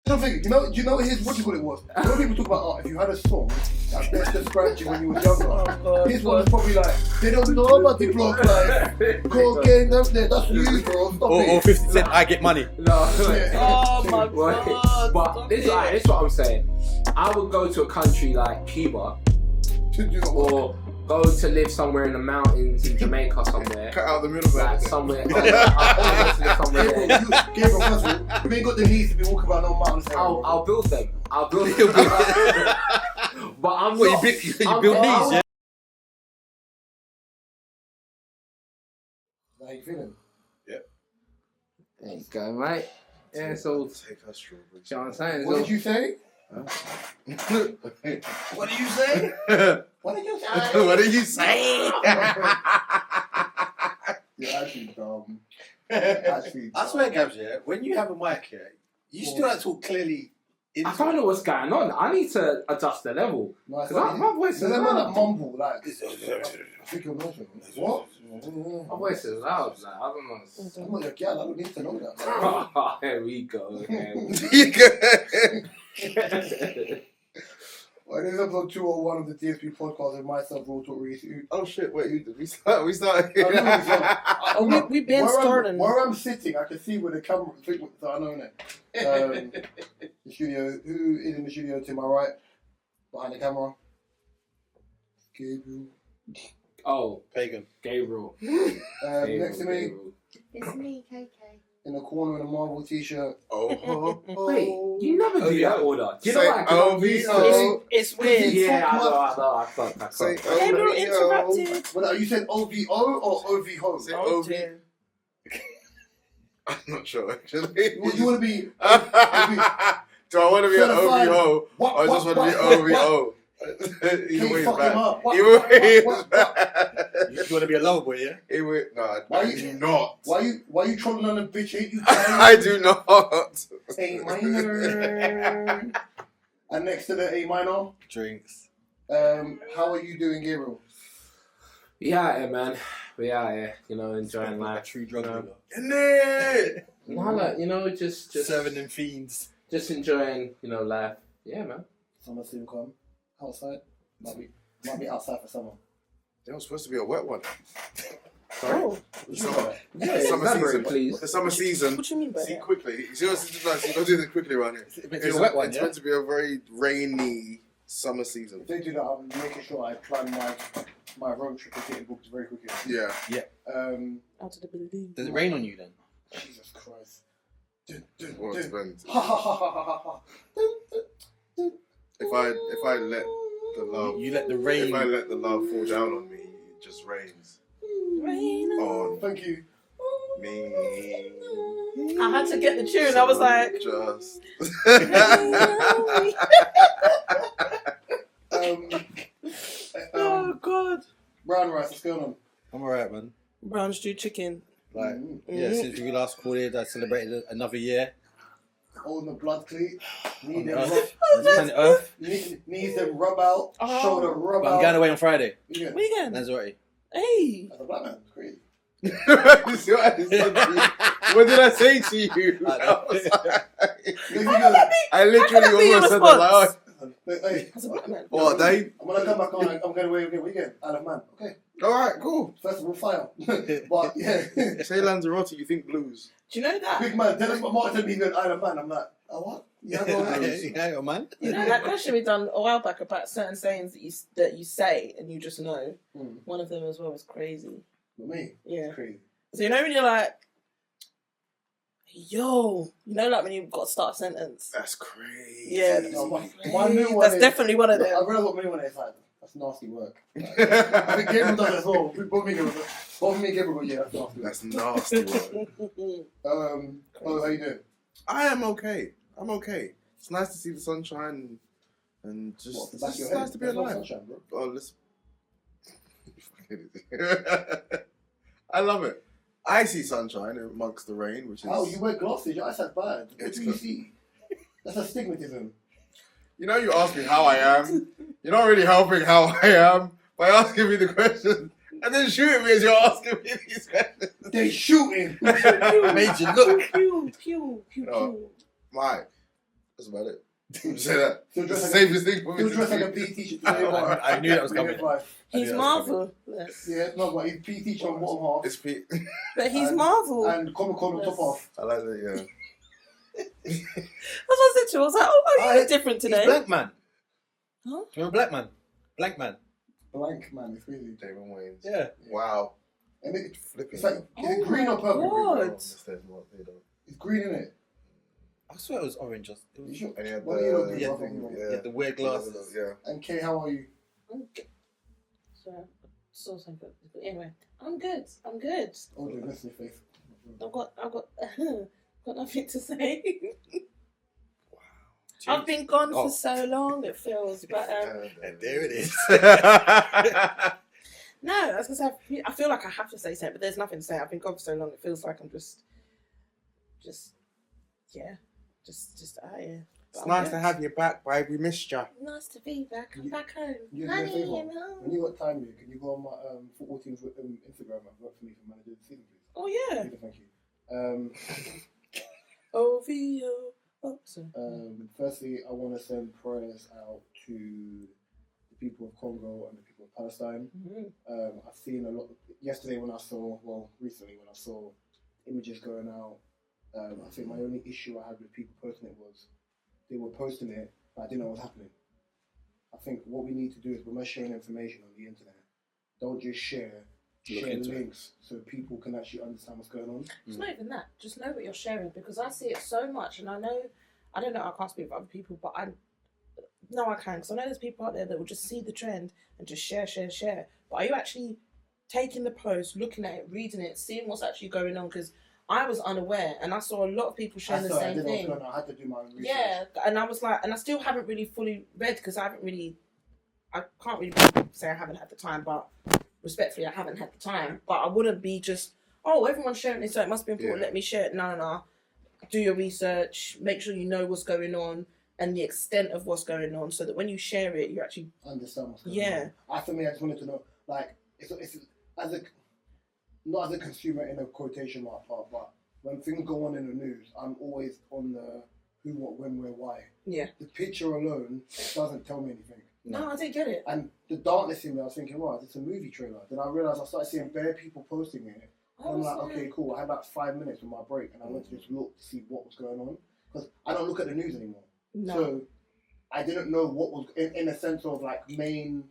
Something, do you know his, what do you call it was? You know people talk about, if you had a song that best described you when you were younger, his one is probably like, they don't know about the block life, cocaine, that's you, bro, stop it. Or 50 Cent, I get money. No. Oh my god. But this is what I'm saying. I would go to a country like Cuba, or go to live somewhere in the mountains in Jamaica somewhere. Cut out the middle Like bit. somewhere. somewhere there. Gabriel, first of all, we ain't got the needs to be walking around no mountains. I'll build them. But I'm What, not. you build these, yeah? How you feeling? There you go, mate. Yeah, so Take her strawberries. you know what I'm saying? What did you say? What did you say? What did you say? What did you say? You're actually dumb. Actually, I swear, Gabs, yeah, when you have a mic here, you still don't talk clearly. I don't know what's going on. I need to adjust the level. No, it's Cause my voice is that man that loud. mumble like this. I think you're nothing. What? My voice is loud. Like, I don't know. I'm not your girl. I don't need to know that. Here we go. Well, this is episode 201 of the DSP podcast with myself, Raw Talk Reese. Oh shit! Wait, who did we start? We started. We've been starting. Where I'm sitting, I can see where the camera. So I know it. The studio. Who is in the studio to my right, behind the camera? Gabriel. Oh, Pagan. Gabriel. Next to me, It's me, KK. in the corner in a Marvel t-shirt. Wait, you never do that order. Do you know Say what? 'Cause I'm used to it. It's weird. Yeah, I know. I can't. Say Gabriel interrupted. But you said OVO or OVO? Say Oh OV. dear. I'm not sure actually. You want to be? Do I want to be an OVO or just want to be OVO? Either way is bad. Either way is bad. You want to be a lover boy, yeah? Either way, no, Why I you- do not. Why you trolling on the bitch? Ain't you? I do not. A minor. And next to the A minor, Drinks. how are you doing, Gabriel? We out here, man. We out here, enjoying Like a life. true drug dealer. Innit? No, like, just Serving them fiends. just enjoying, life. Yeah, man. Summer soon come. Outside. Might be outside for summer. It was supposed to be a wet one. Oh. The summer, Yeah, the summer elaborate, season. please. The summer season. What do you mean by See that? quickly. You don't do this quickly around here. It's a wet one, It's yeah? meant to be a very rainy summer season. If they do that, I'm making sure I plan my road trip and getting booked very quickly. Yeah. Out of the building. Does it rain on you then? Jesus Christ. Well, it depends. Ha ha ha ha ha ha. If I let the love, You let the rain. if I let the love fall down on me, it just rains on Thank you. me. I had to get the tune. I was like, just. oh god. Brown rice, what's going on? I'm alright, man. Brown stew chicken. Like, yeah, since we last recorded, I celebrated another year. Holding the blood cleat. On Need the them earth. On planet Earth. needs them rub out. Oh. Shoulder rub But I'm out. going away on Friday. Yeah. Vegan. That's alright. Hey. As a black man, it's crazy. You see what I said to you? What did I say to you? I literally be your almost said that. response? Hey, As a black man. What, Dave? when I come back on, I'm going away again. Weekend. Out of man. Okay. Alright, cool. Festival fire. But yeah. Say Lanzarote, you think blues. Do you know that? Big man, tell us what Martin me going Isle of Man. I'm like, oh what? Yeah, go ahead. Yeah, man. You know that question we done a while back about certain sayings that you say and you just know. One of them as well was crazy. For me, Yeah. it's crazy. So you know when you're like, yo, like when you've got to start a sentence. That's crazy. Yeah. No, my new one That's is, definitely one of I them. realize what my new one is like. That's nasty work. Like, I think Gabriel does it as well. Both me and Gabriel go, yeah, that's nasty work. That's nasty work. How you doing? I am okay. I'm okay. It's nice to see the sunshine and just What, the it's back of just your nice head? to be There's no alive. sunshine, bro. Oh, listen. I love it. I see sunshine amongst the rain, which is. Oh, you wear glasses. Your eyesight's bad. What It's do you good. see? That's astigmatism. You know, you ask me how I am. You're not really helping how I am by asking me the question and then shooting me as you're asking me these questions. They shooting. Made you look. Pew, pew, pew, No. pew. Mike, That's about it. Say that. Still It's the dressed safest thing for me Still to dressed like a do. PE teacher. I knew that was coming. He's Yeah, Marvel. Yeah, no, but he's PE teacher on bottom half. It's Pete. But he's And- Marvel. And Comic Con on top half. I like that, yeah. That's what I said to him. I was like, oh, you look different He's today. Blank Man. Huh? Do you remember Black Man? Blank Man. Blank, man, it's crazy. Damon Wayans. Yeah. Wow. And Flipping. it's like, is Oh it green or my purple? God. It's green, isn't it? I swear it was orange. It You was, sure? And he had What do you look the, like? yeah, Brother? yeah, the weird glasses. Yeah. And Kay, how are you? I'm good. Sorry, so good. Anyway, I'm good. I'm good. Oh, you're messing your face. I've got got nothing to say. I've been gone for so long. It feels, but And there it is. no, I was gonna say I feel like I have to say something, but there's nothing to say. I've been gone for so long. It feels like I'm just yeah. It's nice to have you back, babe. We missed you. Nice to be back. I'm back home. You do me a Honey, favour. I'm home. When you got time, can you go on my football team's Instagram and work for me for manager of the season, please? Oh yeah. Thank you. OVO. Oh, sorry. Firstly, I want to send prayers out to the people of Congo and the people of Palestine. Mm-hmm. I've seen a lot. Recently when I saw images going out, I think my only issue I had with people posting it was they were posting it, but I didn't know what was happening. I think what we need to do is when we're sharing information on the internet, don't just share links so people can actually understand what's going on. It's not even that. Just know what you're sharing, because I see it so much, and I don't know, I can't speak for other people, but I can, because I know there's people out there that will just see the trend and just share. But are you actually taking the post, looking at it, reading it, seeing what's actually going on? Because I was unaware, and I saw a lot of people sharing the same thing. I had to do my own research. Yeah, and I was like, and I still haven't really fully read, because I can't really say I haven't had the time, but respectfully, I haven't had the time. But I wouldn't be just, oh, everyone's sharing this, so it must be important, let me share it. No. Do your research, make sure you know what's going on and the extent of what's going on, so that when you share it, you actually understand what's going on. For me, I just wanted to know, like, it's not as a consumer in a quotation mark part, but when things go on in the news, I'm always on the who, what, when, where, why. Yeah. The picture alone doesn't tell me anything. No, I didn't get it. And the darkness in me, I was thinking, wow, it's a movie trailer. Then I realised I started seeing bare people posting it. And I'm like, okay, cool. I had about 5 minutes with my break, and I went to just look to see what was going on. Because I don't look at the news anymore. No. So I didn't know what was, in a sense of like main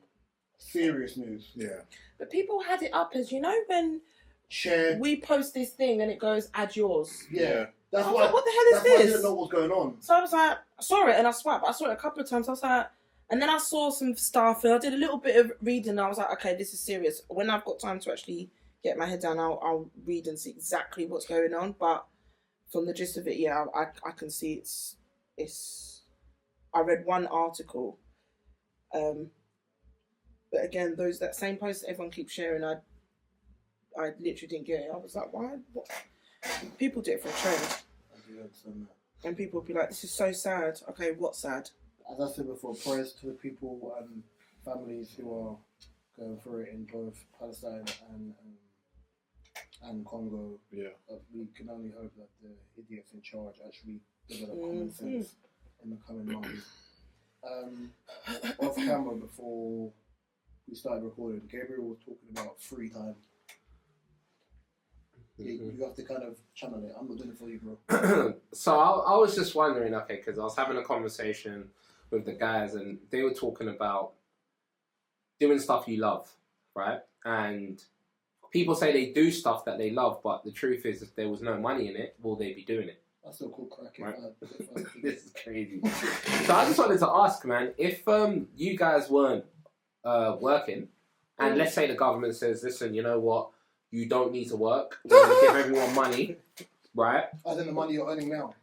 serious news. Yeah. But people had it up as, you know, when Share. we post this thing and it goes, add yours. Yeah. That's I was why. like, what the hell is that's why I this? didn't know what was going on. So I was like, I saw it and I swiped. I saw it a couple of times. I was like, and then I saw some stuff and I did a little bit of reading. And I was like, okay, this is serious. When I've got time to actually get my head down, I'll read and see exactly what's going on. But from the gist of it, yeah, I can see it's. I read one article, but again, that same post that everyone keeps sharing, I literally didn't get it. I was like, why? What? People do it for a trend. I do understand that. And people will be like, this is so sad. Okay, what's sad? As I said before, prayers to the people and families who are going through it in both Palestine and Congo. Yeah. We can only hope that the idiots in charge actually develop common sense in the coming months. Off camera, before we started recording, Gabriel was talking about free time. You have to kind of channel it. I'm not doing it for you, bro. So I was just wondering, okay, because I was having a conversation with the guys and they were talking about doing stuff you love, right? And people say they do stuff that they love, but the truth is, if there was no money in it, will they be doing it? That's so cool, crack. Right. This is crazy. So I just wanted to ask, man, if you guys weren't working, and let's say the government says, listen, you know what? You don't need to work. We're going to give everyone money, right? As in the money you're earning now.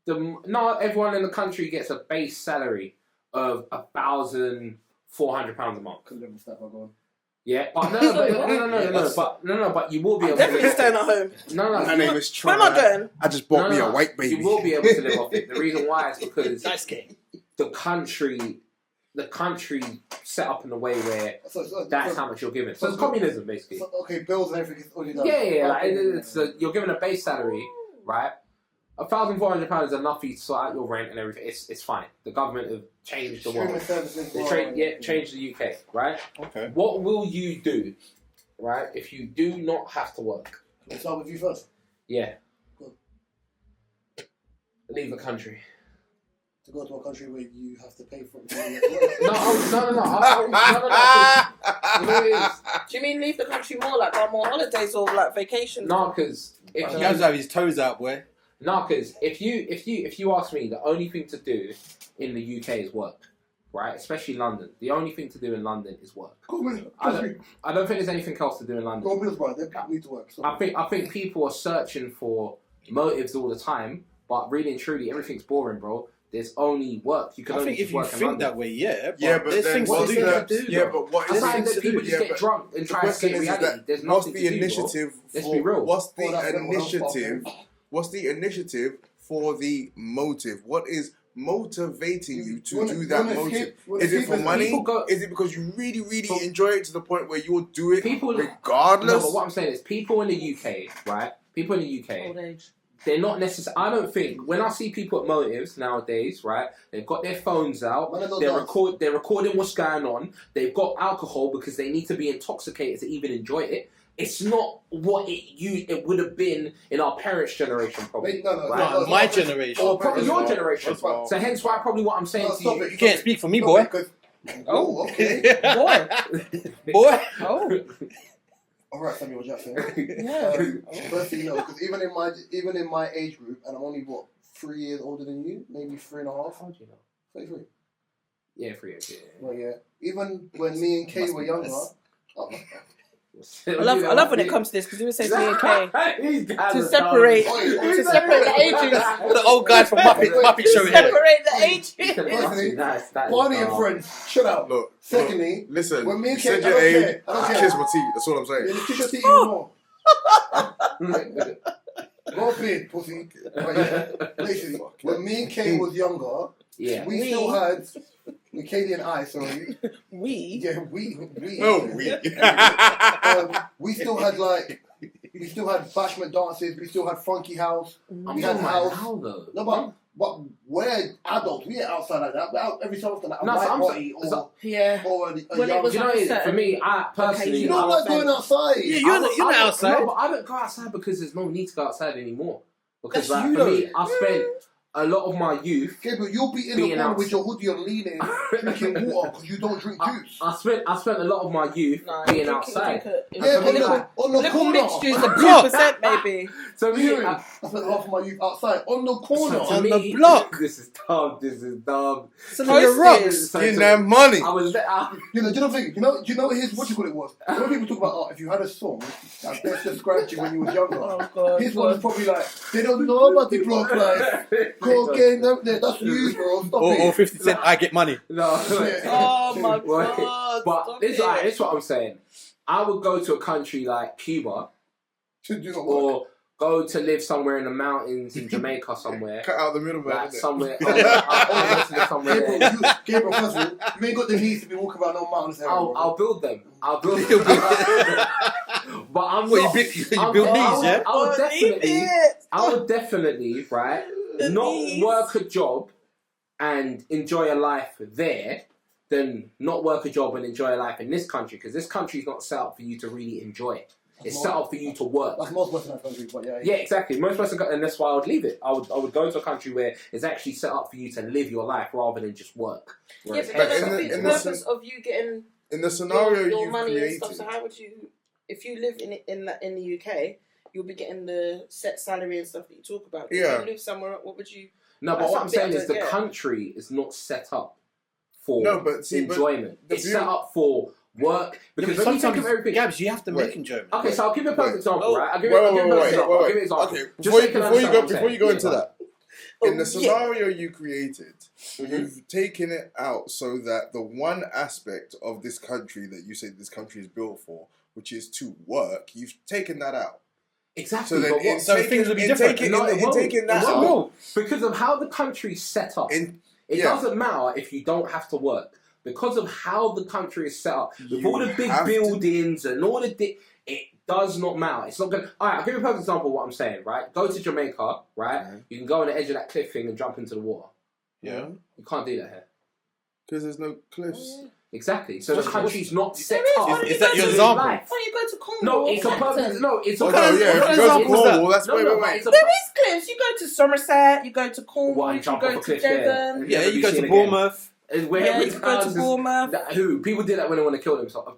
Not everyone in the country gets a base salary of £1,400 a month. Couldn't live with that, by God. Yeah, but but you will be able Definitely to staying at home. My name is Where am I going? I just bought me a white baby. You will be able to live off it. The reason why is because Nice game. the country set up in a way where that's how much you're given. So it's communism, basically. Okay, bills and everything is already done. Yeah. Like, you're given a base salary, right? £1,400 is enough for you to sort out your rent and everything. It's fine. The government have changed the world. They changed the UK, right? Okay. What will you do, right, if you do not have to work? Let's start with you first. Yeah. Go. Leave the country. To go to a country where you have to pay for it. No. You know what it is? Do you mean leave the country more, like go more holidays or like vacations? No, because He has to have his toes out, boy. if you ask me, the only thing to do in the UK is work, right? Especially London. The only thing to do in London is work. I don't think there's anything else to do in London. Go with us, bro. They need to work. So. I think people are searching for motives all the time, but really and truly, everything's boring, bro. There's only work. You can I only think just if you work in think London. that way, yeah. But there's then things what's to the do. yeah, but what is Aside that people just get drunk and try to escape reality. There's what's nothing the to initiative? do, bro. Let's be real. What's the Well, that's what I'm initiative? talking. What's the initiative for the motive? What is motivating you to do that motive? Is it for money? Is it because you really, really enjoy it to the point where you'll do it regardless? No, but what I'm saying is, people in the UK, right? People in the UK, Old age. they're not necessarily. I don't think when I see people at motives nowadays, right? They've got their phones out. They're recording what's going on. They've got alcohol because they need to be intoxicated to even enjoy it. It's not what it would have been in our parents' generation, probably. No, my generation. Or probably your generation. Well. So hence why probably what I'm saying to you. You can't speak for me, boy. Oh, okay. Boy. Boy. Oh. All right, Samuel Jackson. Yeah. Firstly, no, because even in my age group, and I'm only what 3 years older than you, maybe 3.5. How do you know? 33. Yeah, 3 years. Yeah. Well, yeah. Even when me and Kay were younger. I love when it comes to this because you were saying me and Kay to separate the ages. The old guy from Muppet Show here. Separate the ages. Firstly, Barney and friends, shut out. Look, Secondly, listen. when me and You Kay, said your age. I don't care. Kiss my teeth. That's all I'm saying. Yeah, just kiss your teeth even more. Go beard, pussy. Right, yeah. Basically, when me and Kay was younger, Yeah. we still had. Katie and I, sorry. We. Yeah, we. Oh, we. We still had bashment dances. We still had funky house. I'm We had talking house. about now, though. No, but we're adults. We ain't outside like that. We're out every so often at a No, so white I'm party so- Yeah. or a When it young. was Do you know what it is? For me, I personally, You don't like going outside. Yeah, you're not outside. No, but I don't go outside because there's no need to go outside anymore. Because That's like, you, for though. me, I spent a lot of my youth. Okay, but you'll be in the Being corner out. with your hoodie on leaning, drinking water because you don't drink juice. I spent a lot of my youth being outside. Yeah, for me, on the Little corner. mixtures of 2% maybe. So me, Hearing, I spent half of my youth outside on the corner. to On me, the block. This is dumb. This is dumb. Some of your rocks. So Getting to- that money. I was there. You know, do you know the thing? Do you know his what you call it was? When people talk about if you had a song that best described you when you was younger, Oh, God. his one was probably like, they don't know about the block life. Cocaine, that's you, bro. Stop Or it. 50 Cent, I get money. No. Oh my Right. God. But stop this it. is what I'm saying. I would go to a country like Cuba To do not work. or go to live somewhere in the mountains in Jamaica somewhere. Cut out the middleman. Like innit? somewhere. I'll go to live somewhere Gabriel, there. Gabriel, first of all, you ain't got the needs to be walking around no mountains. I'll build them. I'll build You'll them. build- But I'm What, not. you build these, yeah? I would definitely, right, not work a job and enjoy a life there than not work a job and enjoy a life in this country, because this country is not set up for you to really enjoy it. It's set up for you to work. That's most Western countries, but yeah. Yeah, exactly. Most Western countries, and that's why I would leave it. I would go to a country where it's actually set up for you to live your life rather than just work. Yeah, Whereas but that's in the the- thing, in the the purpose of you getting In the scenario your you've money created, and stuff. So how would you, if you live in the UK, you'll be getting the set salary and stuff that you talk about. Yeah. If you live somewhere, what would you? no, but That's what I'm something I saying is don't the get. country is not set up for No, but see, but enjoyment. the It's beauty- set up for work because when you think of everything. Gabs, you have to Wait. make enjoyment. Okay, so I'll give you a perfect example, Oh. right? I'll give you a perfect example. I'll give you an example. Okay, Just before so you can you understand go what I'm saying. into that, in the scenario you created, Mhm. you've taken it out so that the one aspect of this country that you say this country is built for, which is to work, you've taken that out. Exactly. So then, but what- so things will be different. Taking, No, it won't. taking that It out, won't. Because of how the country's set up. in, It yeah. doesn't matter if you don't have to work. Because of how the country is set up, with You all the big have to- buildings and all the does not matter. It's not gonna. All right, I'll give you a perfect example of what I'm saying. Right, go to Jamaica. Right, you can go on the edge of that cliff thing and jump into the water. Yeah. You can't do that here. Because there's no cliffs. Exactly. So the country's not set up. Is that your example? Why don't you go to Cornwall? No, it's a perfect. No, it's a Oh, perfect. no, yeah, if you go to Cornwall, that's wait. It's a There is cliffs. You go to Somerset, you go to Cornwall, What, you and can jump go off a to cliff there? Devon. Yeah, you go to Again. Bournemouth. Yeah, you go to Bournemouth. Who? People do that when they want to kill themselves.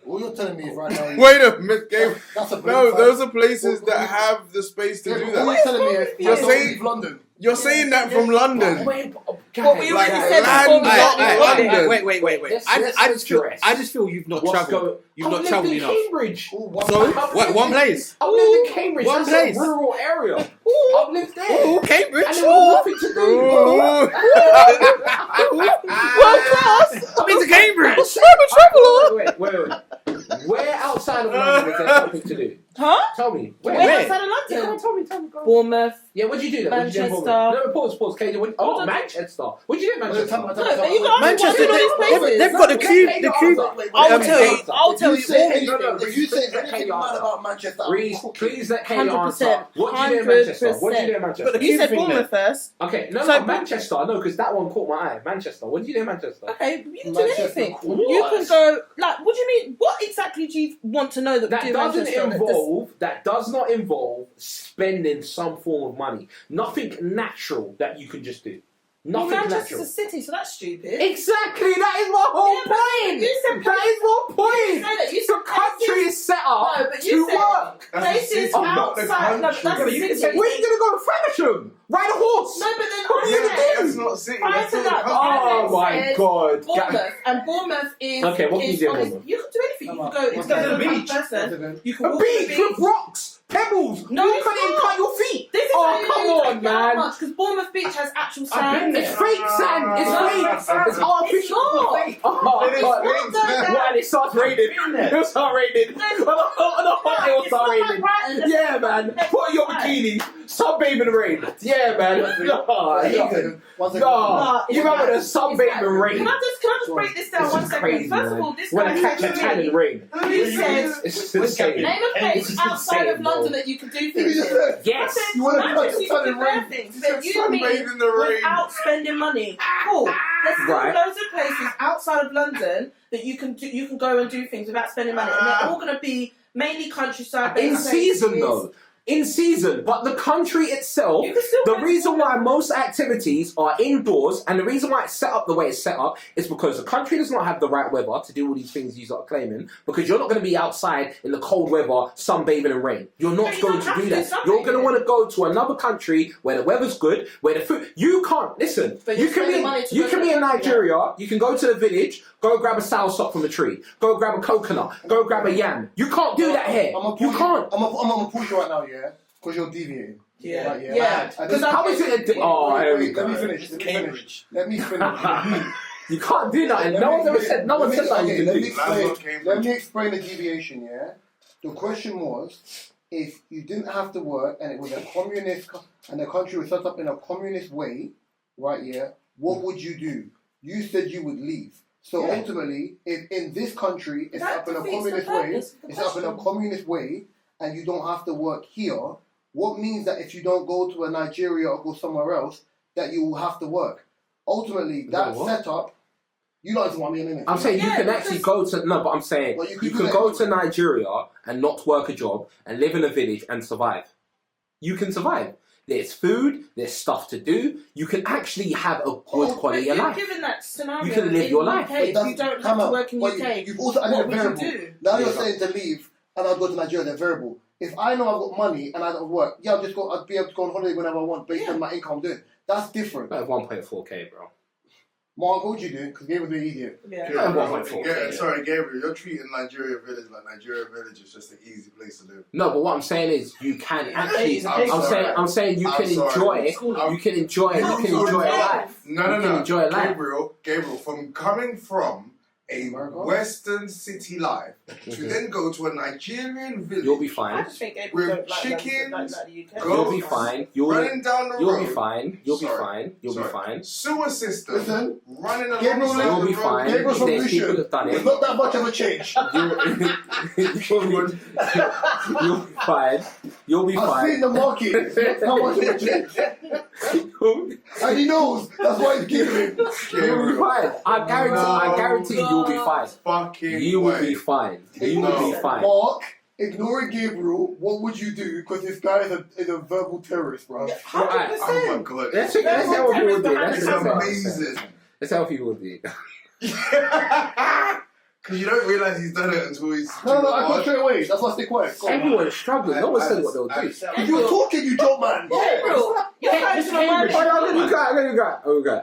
All you're telling me is right now. Wait a minute, Gabe. That's a No, those are places that have the space to do All that. you're telling me is You're don't saying- leave London. You're saying that from London. What we Like, already said land before we up started London. recording. Wait. I just feel you've not travelled. You've not travelled enough. Cambridge. So, one place. I've lived in Cambridge. One That's place. a rural area. I've lived there. Oh, Cambridge. And there was nothing to do. Ooh. World class. I've been to Cambridge. Wait. Where outside of London is there something to do? Huh? Tell me. Where Where? outside of Yeah, London? tell me. Go on. Bournemouth. Yeah, what'd you do there? What'd you do in Manchester. Bournemouth? No, pause. Katie, Manchester. What'd you do in Manchester? No, but you got Manchester, places. they've got the cube. I'll tell you. If you say anything bad about Manchester, Please let Katie 100%. answer. What did you do in Manchester? What did you do in Manchester? But You said Bournemouth first. Okay, So- no, Manchester. No, because that one caught my eye. Manchester. What did you do in Manchester? Okay, you can do Manchester, anything. what? You can go. Like, what do you mean? What exactly do you want to know that we That do in doesn't Manchester? that does not involve spending some form of money. Nothing natural that you can just do. Well, Nothing Manchester's natural. a city, so that's stupid. Exactly, that is my whole Yeah, but point. you said That is my You point. said that. You The said country is set up No, but to you said work. places Oh, not the outside. No, but country. that's Yeah, a but you can city. say, where are you going to go to Faversham? Ride a horse? No, but then What are you I gonna said- do? That's not city. Prior That's to not the that, country. Oh my said God. Bournemouth, and Bournemouth is. Okay, what can you is do in honest- Bournemouth? You can do anything. You can go. It's What's going that? to The the beach. person. You can A walk to the beach with rocks, pebbles. No, you it's can't even not. cut your feet. This is Oh, how you come know on, man. Because Bournemouth Beach has actual I've been sand. there. It's fake sand. It's No, fake. it's not. It's artificial. It's not. Oh, It is God. fake. When it starts raining. It'll start raining. On the hot, it will It's start not like raining. Brighton. Yeah, man. Put on your bikini. Sunbathe in the rain. Yeah, man. No. You remember the sunbathe in the rain? Can I just break this down This one is second? crazy, First man. of all, this When guy I catch a said to tan in me, the rain. who said, It's insane. name a place It's outside insane, of London bro. that you can do things in. Yes. You wanna Manchester, catch a you tan can in do rain? bare things, He but said you mean sunbathe in the rain. without spending money. Cool. There's still Right. loads of places outside of London that you can do. You can go and do things without spending money, and they're all going to be mainly countryside. In season, though. In season, but the country itself, You can still the go to reason why Bournemouth. most activities are indoors, and the reason why it's set up the way it's set up, is because the country does not have the right weather to do all these things you are claiming, because you're not going to be outside in the cold weather, sunbathing and rain. You're not you going don't to have do to that. sunbathe. You're going to want to go to another country where the weather's good, where the food... You can't... Listen, But you you're can spending money to you go can to be the in country, Nigeria, you can go to the village, go grab a soursop from a tree, go grab a coconut, go grab a yam. You can't do that here. You can't. I'm gonna push you right now, yeah? Because you're deviating. Yeah. Right, Yeah. Because How is it a... Oh, here we let me go. finish. Cambridge. Let me finish. You can't do that. No one's ever said. No one said that. You Let can me do. let me explain the deviation. Yeah, the question was, if you didn't have to work and it was a communist and the country was set up in a communist way, right? Yeah, what would you do? You said you would leave. So Yeah. ultimately, if in this country it's That up in a defeats the communist way, purpose of the it's up in a question. communist way, and you don't have to work here. What means that if you don't go to a Nigeria or go somewhere else, that you will have to work? Ultimately, that what? setup, you don't want me in it. I'm saying you Yeah, can because- actually go to. No, but I'm saying Well, you do can that go anyway. to Nigeria and not work a job and live in a village and survive. You can survive. There's food. There's stuff to do. You can actually have a good quality of life. Given that scenario, You can live in your the life. UK, if you don't have to work in the UK, You've also added what a would you variable. do? Now you're Yeah. saying to leave and I'll go to Nigeria, they're variable. If I know I've got money and I don't work, yeah, I'll be able to go on holiday whenever I want based on my income doing. That's different. About 1.4k, bro. Mark, what would you do? Because Gabe was an idiot. Yeah. Sorry, Gabriel, you're treating Nigeria Village like Nigeria Village is just an easy place to live. No, but what I'm saying is you can actually. I'm I'm saying you can enjoy. You can enjoy. You can enjoy life. No. You can enjoy life. Gabriel, from coming from a Western city life to then go to a Nigerian village. You'll be fine. I just think with chickens, You'll be fine. running down the road. You'll be fine. You'll be fine. You'll be fine. Sewer system. Listen, running along Gabriel, the You'll be road. fine. Gabriel's There's people solution who've done was it. not that much of a change. You'll be fine. You'll be I've seen fine. the market. It's not much of a change. And he knows. That's why he's giving it. You'll be fine. I guarantee you'll be fine. Fucking You will way. be fine. You will be fine. Mark, ignoring Gabriel, what would you do? Because this guy is a verbal terrorist, bro. Right. Oh my god. Let's see how people do. It's amazing. Let's see how people do. Because you don't realise he's done it until he's... No, I got straight away. That's why I stay quiet. Go on. Everyone's struggling. No one said what they'll do. If you were talking, you don't, man. Gabriel, you're going to my Okay.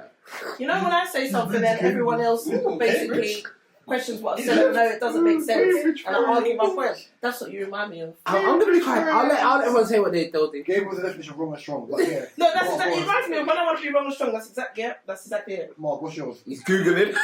You know when I say something and everyone else basically questions what I said and no, it doesn't make sense, and I argue my point. That's what you remind me of. I'm gonna be quiet. I'll let everyone say what they'll do. Gabriel's the definition of wrong and strong. But yeah. No, that's exactly. It reminds me of when I want to be wrong and strong. That's exactly it. Mark, what's yours? He's googling.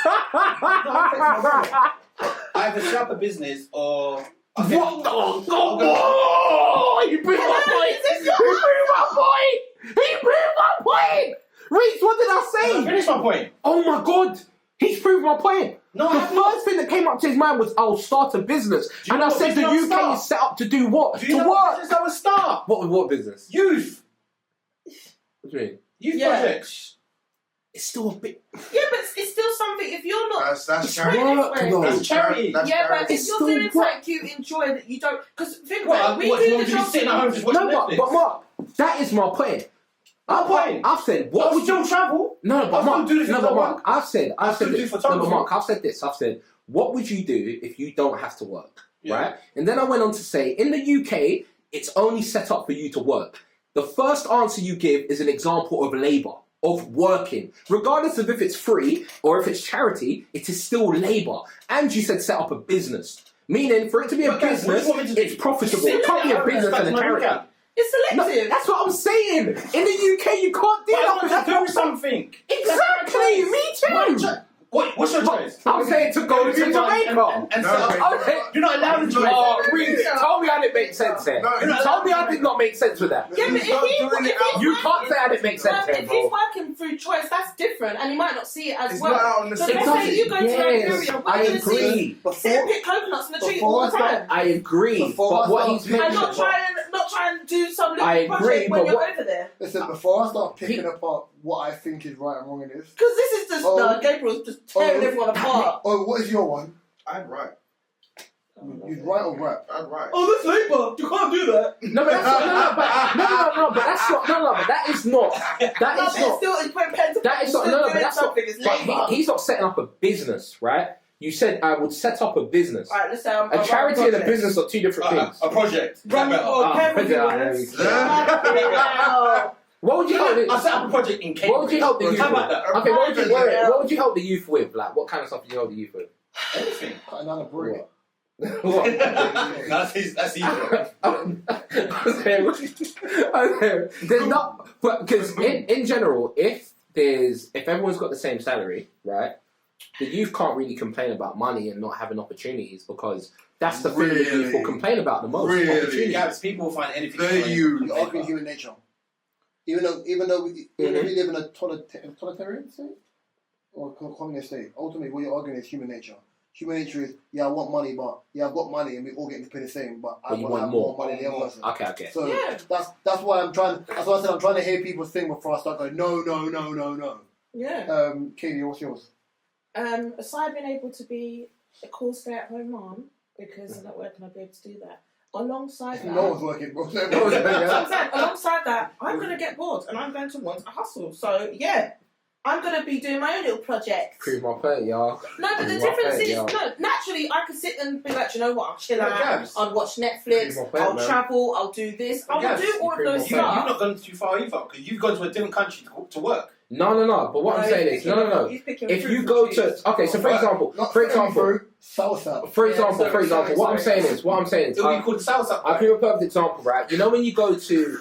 Either set up a business or. What the? Oh, you proved my point. You proved my point. He proved my point. Reese, what did I say? Finish my point. Oh my god, he's proved my point. No, the first thing that came up to his mind was, I'll start a business. And I said, the UK is set up to do what? Do you to know work. what business that would start? What business? Youth. What do you mean? Youth Yeah. projects. It's still a bit... Yeah, but it's still something. If you're not, That's work, charity. though. That's charity. That's yeah, but charity. if you're doing something you enjoy that you don't, because think about it, we What, do you the want to be job. sitting at home just watching Netflix? But Mark, that is my point. I've said, what would still you... travel? No, but Mark, do this no, if but I Mark, want. I've said still do this. No, photography. but Mark, I've said this. I've said, what would you do if you don't have to work, Yeah. right? And then I went on to say, in the UK, it's only set up for you to work. The first answer you give is an example of labour, of working. Regardless of if it's free or if it's charity, it is still labour. And you said set up a business. Meaning, for it to be a But guys, what do business, you want me to do? it's profitable. It can't be a business and a charity. It's No, selective. that's what I'm saying. In the UK, you can't do But I that. want That's to what do I'm saying. something. Exactly, me too. What's your choice? I'm saying to go to Jamaica. And No, set up. but- Okay. You're not allowed to Oh, choice. Reese, tell me I didn't make sense there. No, you're not Tell me I did not make sense with that. Yeah, but He's not doing it out. You can't say I didn't make sense there, If bro. he's working through choice, that's different, and he might not see it as It's well. not out on the So same let's say you go to Nigeria, Yes, what I are you going to see? agree. Sit and pick coconuts in the tree Before all I the start- time. I agree. Before But I what start he's picking And mentioning... not try and do some little I agree, project when but you're what- over there. Listen, before I start picking apart what I think is right and wrong in this. Because this is just, Gabriel's just tearing everyone apart. Oh, what is your one? I'm right. You right or rap? I'm right. Oh, that's labour. You can't do that. No, but that is not... That No, is but not... still, it's when pen to That is not... still No, but doing that's not... something. It's But labour. he's not setting up a business, right? You said I would set up a business. Alright, let's say I'm A charity and a business are two different things. A project. Run Better. or pen with yeah, yours. yeah. What would you help? I set up a project in Cambridge. What would you help the youth How with? about that? Okay, what would you help the youth with? Like, what kind of stuff would you help the youth with? Anything. Cutting down a brick. What? That's easy. There's not, because in general, if everyone's got the same salary, right? The youth can't really complain about money and not having opportunities because that's the thing the youth will complain about the most. Really? Opportunities. Yeah, people will find anything. You're arguing human nature. Even though we live in a totalitarian state or communist state, ultimately what you're arguing is human nature. Human nature is, yeah, I want money, but yeah, I've got money and we all get to pay the same, but I want to have more money than the other person. Okay. So Yeah. that's why I'm trying. That's why I said I'm trying to hear people think before I start going no. Yeah. Katie, what's yours? Aside being able to be a cool stay-at-home mom, because I'm not working, I'll be able to do that. Alongside that, No one's working, bro. So I'm saying, alongside that, I'm going to get bored and I'm going to want a hustle. So, yeah, I'm going to be doing my own little project. Prove my point, y'all. No, but the Prove my difference point, is, y'all. no, naturally, I could sit and be like, you know what, I'll chill out, Gabs. I'll watch Netflix, Prove my point, I'll man. travel, I'll do this, I will Gabs, do all of prove those my You've stuff. not gone too far either because you've gone to a different country to work. No. But what I'm saying is, no. He's picking If fruit you from go trees. to, okay, so for example, salsa. For example, sorry, what I'm saying is, It would be called the South Side. I'll give you a perfect example, right? You know when you go to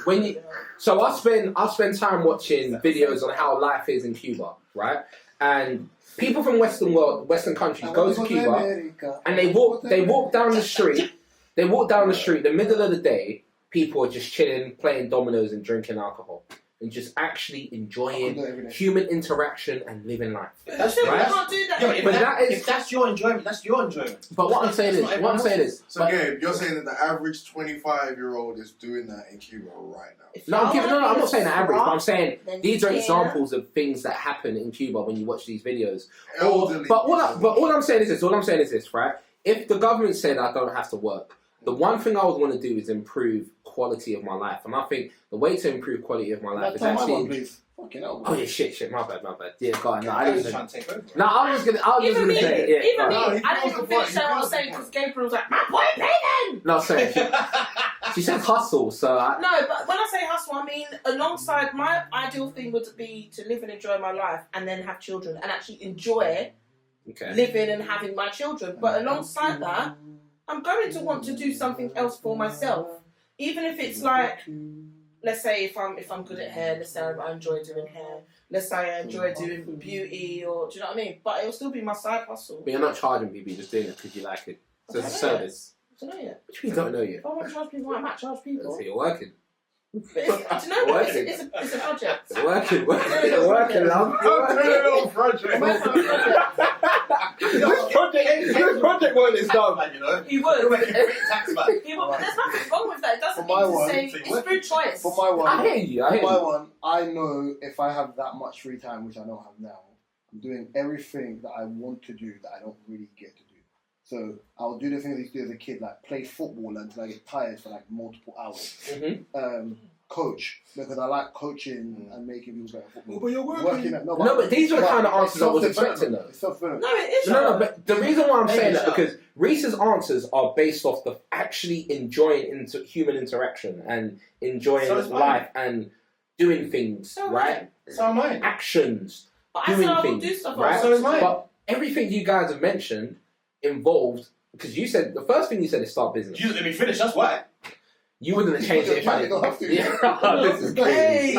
so I spend time watching videos on how life is in Cuba, right? And people from Western countries go to Cuba, and they walk down the street. They walk down the street. The middle of the day, people are just chilling, playing dominoes, and drinking alcohol, and just actually enjoying human interaction and living life. That's right. Can't do that. Yeah, if that's your enjoyment, that's your enjoyment. But what I'm saying is, so Gabe, you're saying that the average 25-year-old is doing that in Cuba right now. No, I'm not saying the average, but I'm saying these are examples of things that happen in Cuba when you watch these videos. But all I'm saying is this, right? If the government said I don't have to work, the one thing I would want to do is improve quality of my life, and I think the way to improve quality of my life is actually. Fucking hell, oh yeah, shit, my bad. Yeah, God, no, I didn't. Trying to take over. No, I was just gonna say it. Even me, I didn't even finish what I was saying because Gabriel was like, "My boy Payton." No, sorry. She said hustle, so No, but when I say hustle, I mean alongside my ideal thing would be to live and enjoy my life, and then have children, and actually enjoy living and having my children. But alongside that, I'm going to want to do something else for myself, even if it's like, let's say if I'm good at hair, let's say I enjoy doing hair, let's say I enjoy doing beauty, or do you know what I mean? But it'll still be my side hustle. But you're not charging people, you're just doing it because you like it. So it's a service. I don't know yet. Which you don't know yet. If I want to charge people, I might charge people. So you're working. But do you know what? It's a project. You're working, love. I'm doing a little project. This project work is done. Man, you know? He would. Tax man. He would, but there's nothing wrong with that. It doesn't For my mean to one, say it's through choice. For my one, I hear you. I know if I have that much free time, which I don't have now, I'm doing everything that I want to do that I don't really get to do. So I'll do the things I used to do as a kid, like play football until I get tired for like multiple hours. Coach, because I like coaching and making people better at football. But you're working. But these are the kind of answers I was expecting though. No, it is. No, but the reason why I'm saying that because Reese's answers are based off the actually enjoying human interaction and enjoying life and doing things, right? So am I. Actions, but doing I things, do stuff right? So is mine. But everything you guys have mentioned involved, because you said, the first thing you said is start business. You let me finish, that's why. You wouldn't have changed it if I didn't. Yeah, this is crazy.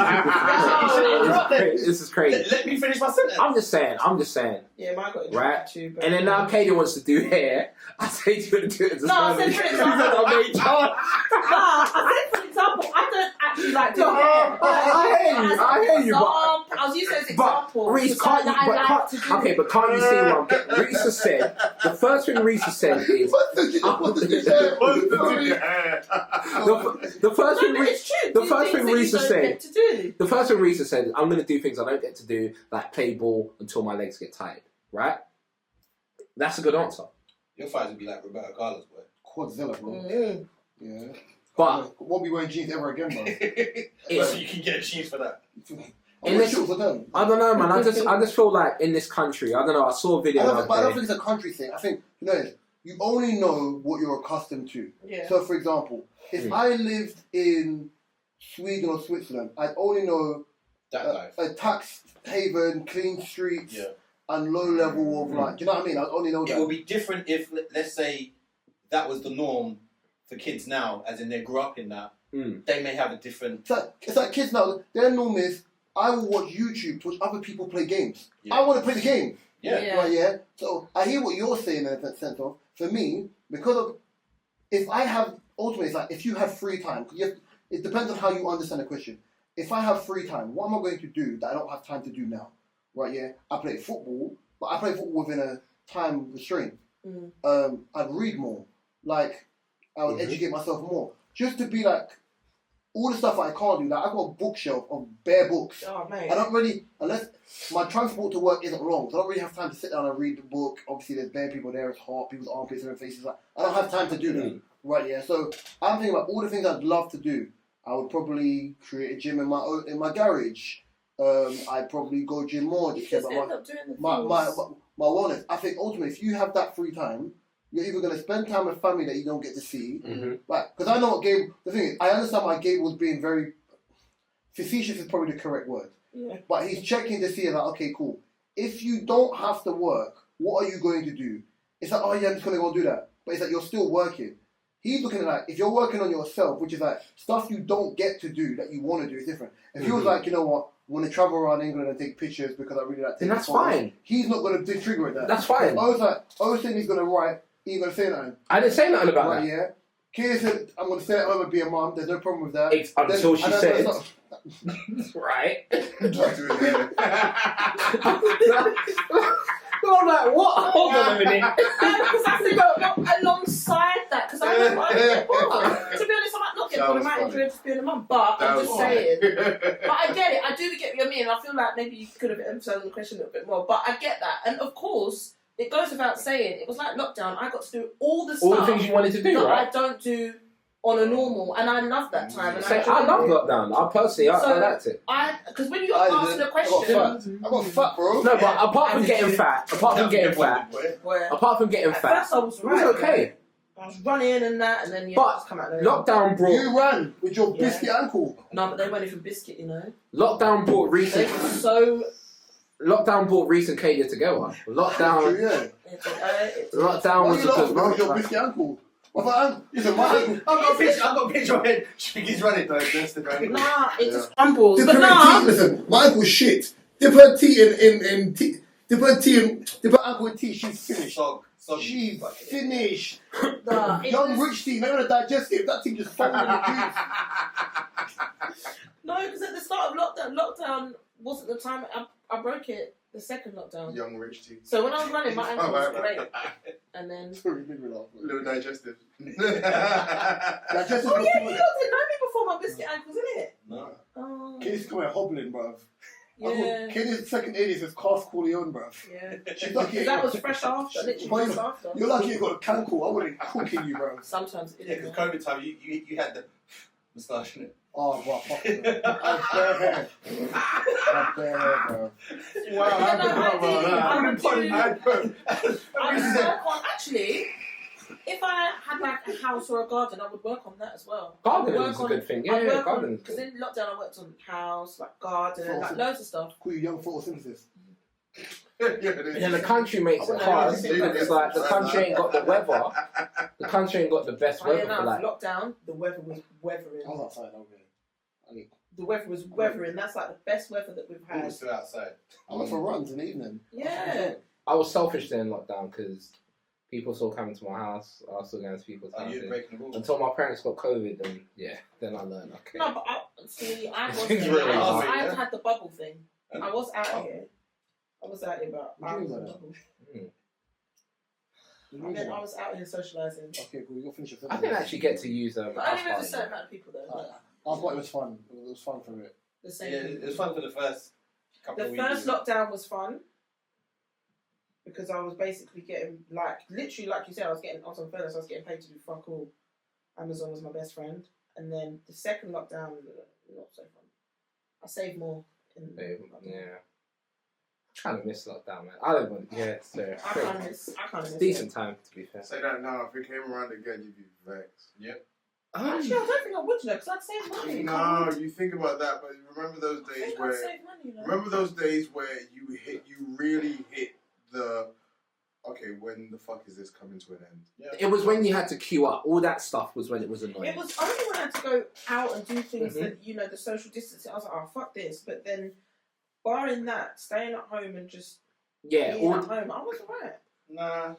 This is crazy. Let me finish my sentence. I'm just saying. Yeah, mine got into right? too. But And then now Katie wants to do hair. I say to her to do it. No, I said for example. I said for example, I don't actually like doing hair. I hear you. But I was using as example. Reese, can't you see what I'm getting? Reese has said, the first thing Reese has said is... The first thing Reese said, I'm going to do things I don't get to do, like play ball until my legs get tired, right? That's a good answer. Your fight would be like Roberto Carlos, boy. Quadzilla, bro. Yeah. But won't be wearing jeans ever again, bro. So you can get a cheese for that. I don't know, man. I just feel like in this country, I don't know. I saw a video. But I don't think it's a country thing. I think you only know what you're accustomed to. Yeah. So, for example, if I lived in Sweden or Switzerland, I'd only know a tax haven, clean streets, and low level of like. Do you know what I mean? I'd only know that. It would be different if, let's say, that was the norm for kids now, as in they grew up in that. They may have a different. It's like kids now. Their norm is I will watch YouTube to watch other people play games. Yeah. I want to play the game. Yeah. Right, yeah. So I hear what you're saying in that sense of, for me, because of, if I have, ultimately, it's like, if you have free time, it depends on how you understand the question. If I have free time, what am I going to do that I don't have time to do now? Right, yeah. I play football, but I play football within a time restraint. I'd read more. Like, I would educate myself more. Just to be like, all the stuff I can't do, like I've got a bookshelf of bare books. Oh, mate. I don't really, unless my transport to work isn't long, so I don't really have time to sit down and read the book. Obviously, there's bare people there, it's hot, people's armpits and their faces. Like, I don't have time to do that. Right, yeah. So I'm thinking about all the things I'd love to do. I would probably create a gym in my garage. I'd probably go gym more. Just end up doing the my wellness. I think ultimately, if you have that free time, you're either going to spend time with family that you don't get to see, right? Because I know what Gabe. The thing is, I understand why Gabe was being very facetious. Is probably the correct word. Yeah. But he's checking to see like, okay, cool. If you don't have to work, what are you going to do? It's like, oh yeah, I'm just going to go do that. But it's like you're still working. He's looking at like, if you're working on yourself, which is like stuff you don't get to do that you want to do is different. If he was like, you know what, want to travel around England and take pictures because I really like taking Then that's photos. fine. He's not going to trigger that. That's fine. I was saying he's going to write, he ain't going to say nothing. I didn't say nothing about Right, that. yeah. Katie said, I'm going to stay at home and be a mum. There's no problem with that. Until she said, right. I'm like, what? Hold on a minute. Because I said alongside that, because I don't want to get bored. To be honest, I might not get bored. I might enjoy just being a mum, but I'm just saying. But I get it. I do get what you mean. I feel like maybe you could have emphasised the question a little bit more, but I get that. And of course, it goes without saying, it was like lockdown. I got to do all the stuff things you wanted to do, that right? I don't do on a normal, and I love that time. And I love lockdown. I personally, I liked it. Because when you asked the question, I got fat, bro. No, but apart from getting fat, at first I was right, it was okay. I was running and that, and then But just come out there. lockdown brought. You ran with your biscuit ankle. No, but they went in for biscuit, you know. Lockdown brought They recent. were so. Lockdown brought Reese and Katie together. Lockdown. Lockdown was a good run. Your biscuit ankle. Listen, my ankle. I've got a picture of him. He's running though. That's the grand. Nah, it just crumbles. Dip But her nah. tea. Listen, my ankle's shit. Dip her tea in tea. Dip her ankle in tea. She's finished. She's finished. Nah, Young rich tea, not a digestive. That thing just falling in the juice. No, because at the start of lockdown wasn't the time I broke it. The second lockdown. Young rich tea. So when I was running, my ankle was great, and then. Little digestive. Digestive. Oh yeah, you lot didn't know me before my biscuit ankles, innit? No. Oh. Katie's coming hobbling, bruv. Yeah. Katie's second alias is Cast Corleone, bruv. Yeah. She's lucky. That was fresh after, literally just after. You're lucky you got a cankle. I wouldn't cooking you, bruv. Sometimes it Yeah, is. because COVID time, you had the moustache in it. Oh, bro, fuck you. I have bare hair. I have bare hair, bro. I would work on, actually, if I had like a house or a garden, I would work on that as well. Gardening is a good thing. Yeah, gardening. Because in lockdown, I worked on house, like garden, like loads of stuff. Call you young photosynthesis. Yeah, the country makes it hard because it's like the country ain't got the weather. The country ain't got the best weather for like. Lockdown, the weather was weathering. I was outside, okay. The weather was weathering. That's like the best weather that we've had. Still outside. I went for runs in the evening. Yeah. I was selfish then lockdown because people still coming to my house. I was still going to people's houses. You breaking the rules. Until my parents got COVID, and then I learned. Okay. No, but I Things really hard, I had the bubble thing. I was out here. But I was in the bubble. I mean, I was out here socialising. Okay, cool. You'll finish your I didn't actually get to use But only with a certain amount of people though. I thought it was fun. It was fun for it. The same. Yeah, it was fun for the first couple of weeks. The first lockdown was fun because I was basically getting literally like you said, I was on fairness, I was getting paid to do fuck all. Amazon was my best friend, and then the second lockdown, not so fun. I saved more. Yeah. I kind of miss lockdown, man. I don't want. Yeah, so I kind of miss. decent time to be fair. Say that now. If it came around again, you'd be vexed. Yep. Actually, I don't think I would, because I'd save money. No, you think about that, but remember those days where I'd save money, remember those days where you really hit the okay, when the fuck is this coming to an end? Yeah. It was when you had to queue up. All that stuff was when it was annoying. It was only when I had to go out and do things that, the social distancing, I was like, oh, fuck this. But then, barring that, staying at home and just being at home, I was alright. Nah.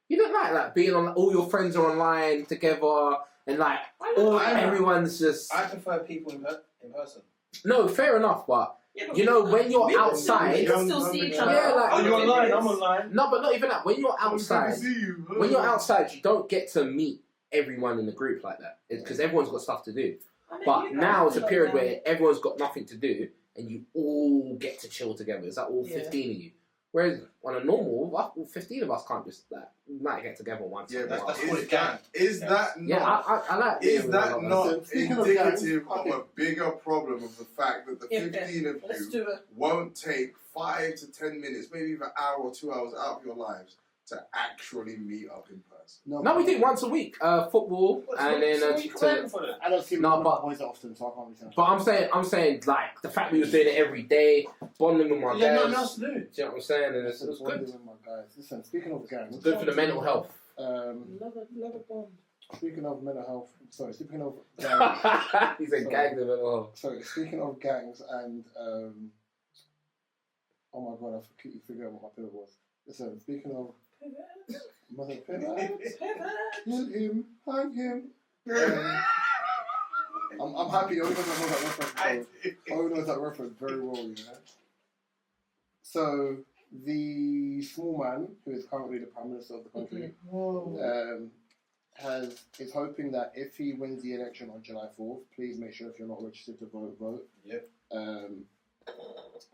You don't like being on. All your friends are online together, and everyone's just. I prefer people in person. No, fair enough, but when you're outside, you can still see each other. Yeah, you're online. I'm online. No, but not even that. When you're outside, you don't get to meet everyone in the group like that because everyone's got stuff to do. But now it's a period where everyone's got nothing to do, and you all get to chill together. It's like all 15 of you. Whereas on a normal, all 15 of us can't just we might get together once. Yeah, that's what it can. Is that not? Yeah, I like. Is that not indicative of a bigger problem of the fact that the 15 of you won't take 5 to 10 minutes, maybe even an hour or 2 hours out of your lives to actually meet up in person? No, we do once a week, football, and then. I don't see my boys often, so I can't be saying. But I'm saying like the fact we was doing it every day, bonding with my guys. nothing else to do. Do you know what I'm saying? And it was good. With my guys. Listen, speaking of gang, It's good for the mental health. Love a bond. Speaking of mental health, sorry, speaking of he said gangs of mental health. Sorry, speaking of gangs and oh my god, I keep forgetting what my pivot was. Listen, speaking of mother pivot, kill him, hang him. I'm happy. Owen knows that reference. Owen knows that reference very well, you know. So the small man, who is currently the Prime Minister of the country, is hoping that if he wins the election on July 4th, please make sure if you're not registered to vote. Yep.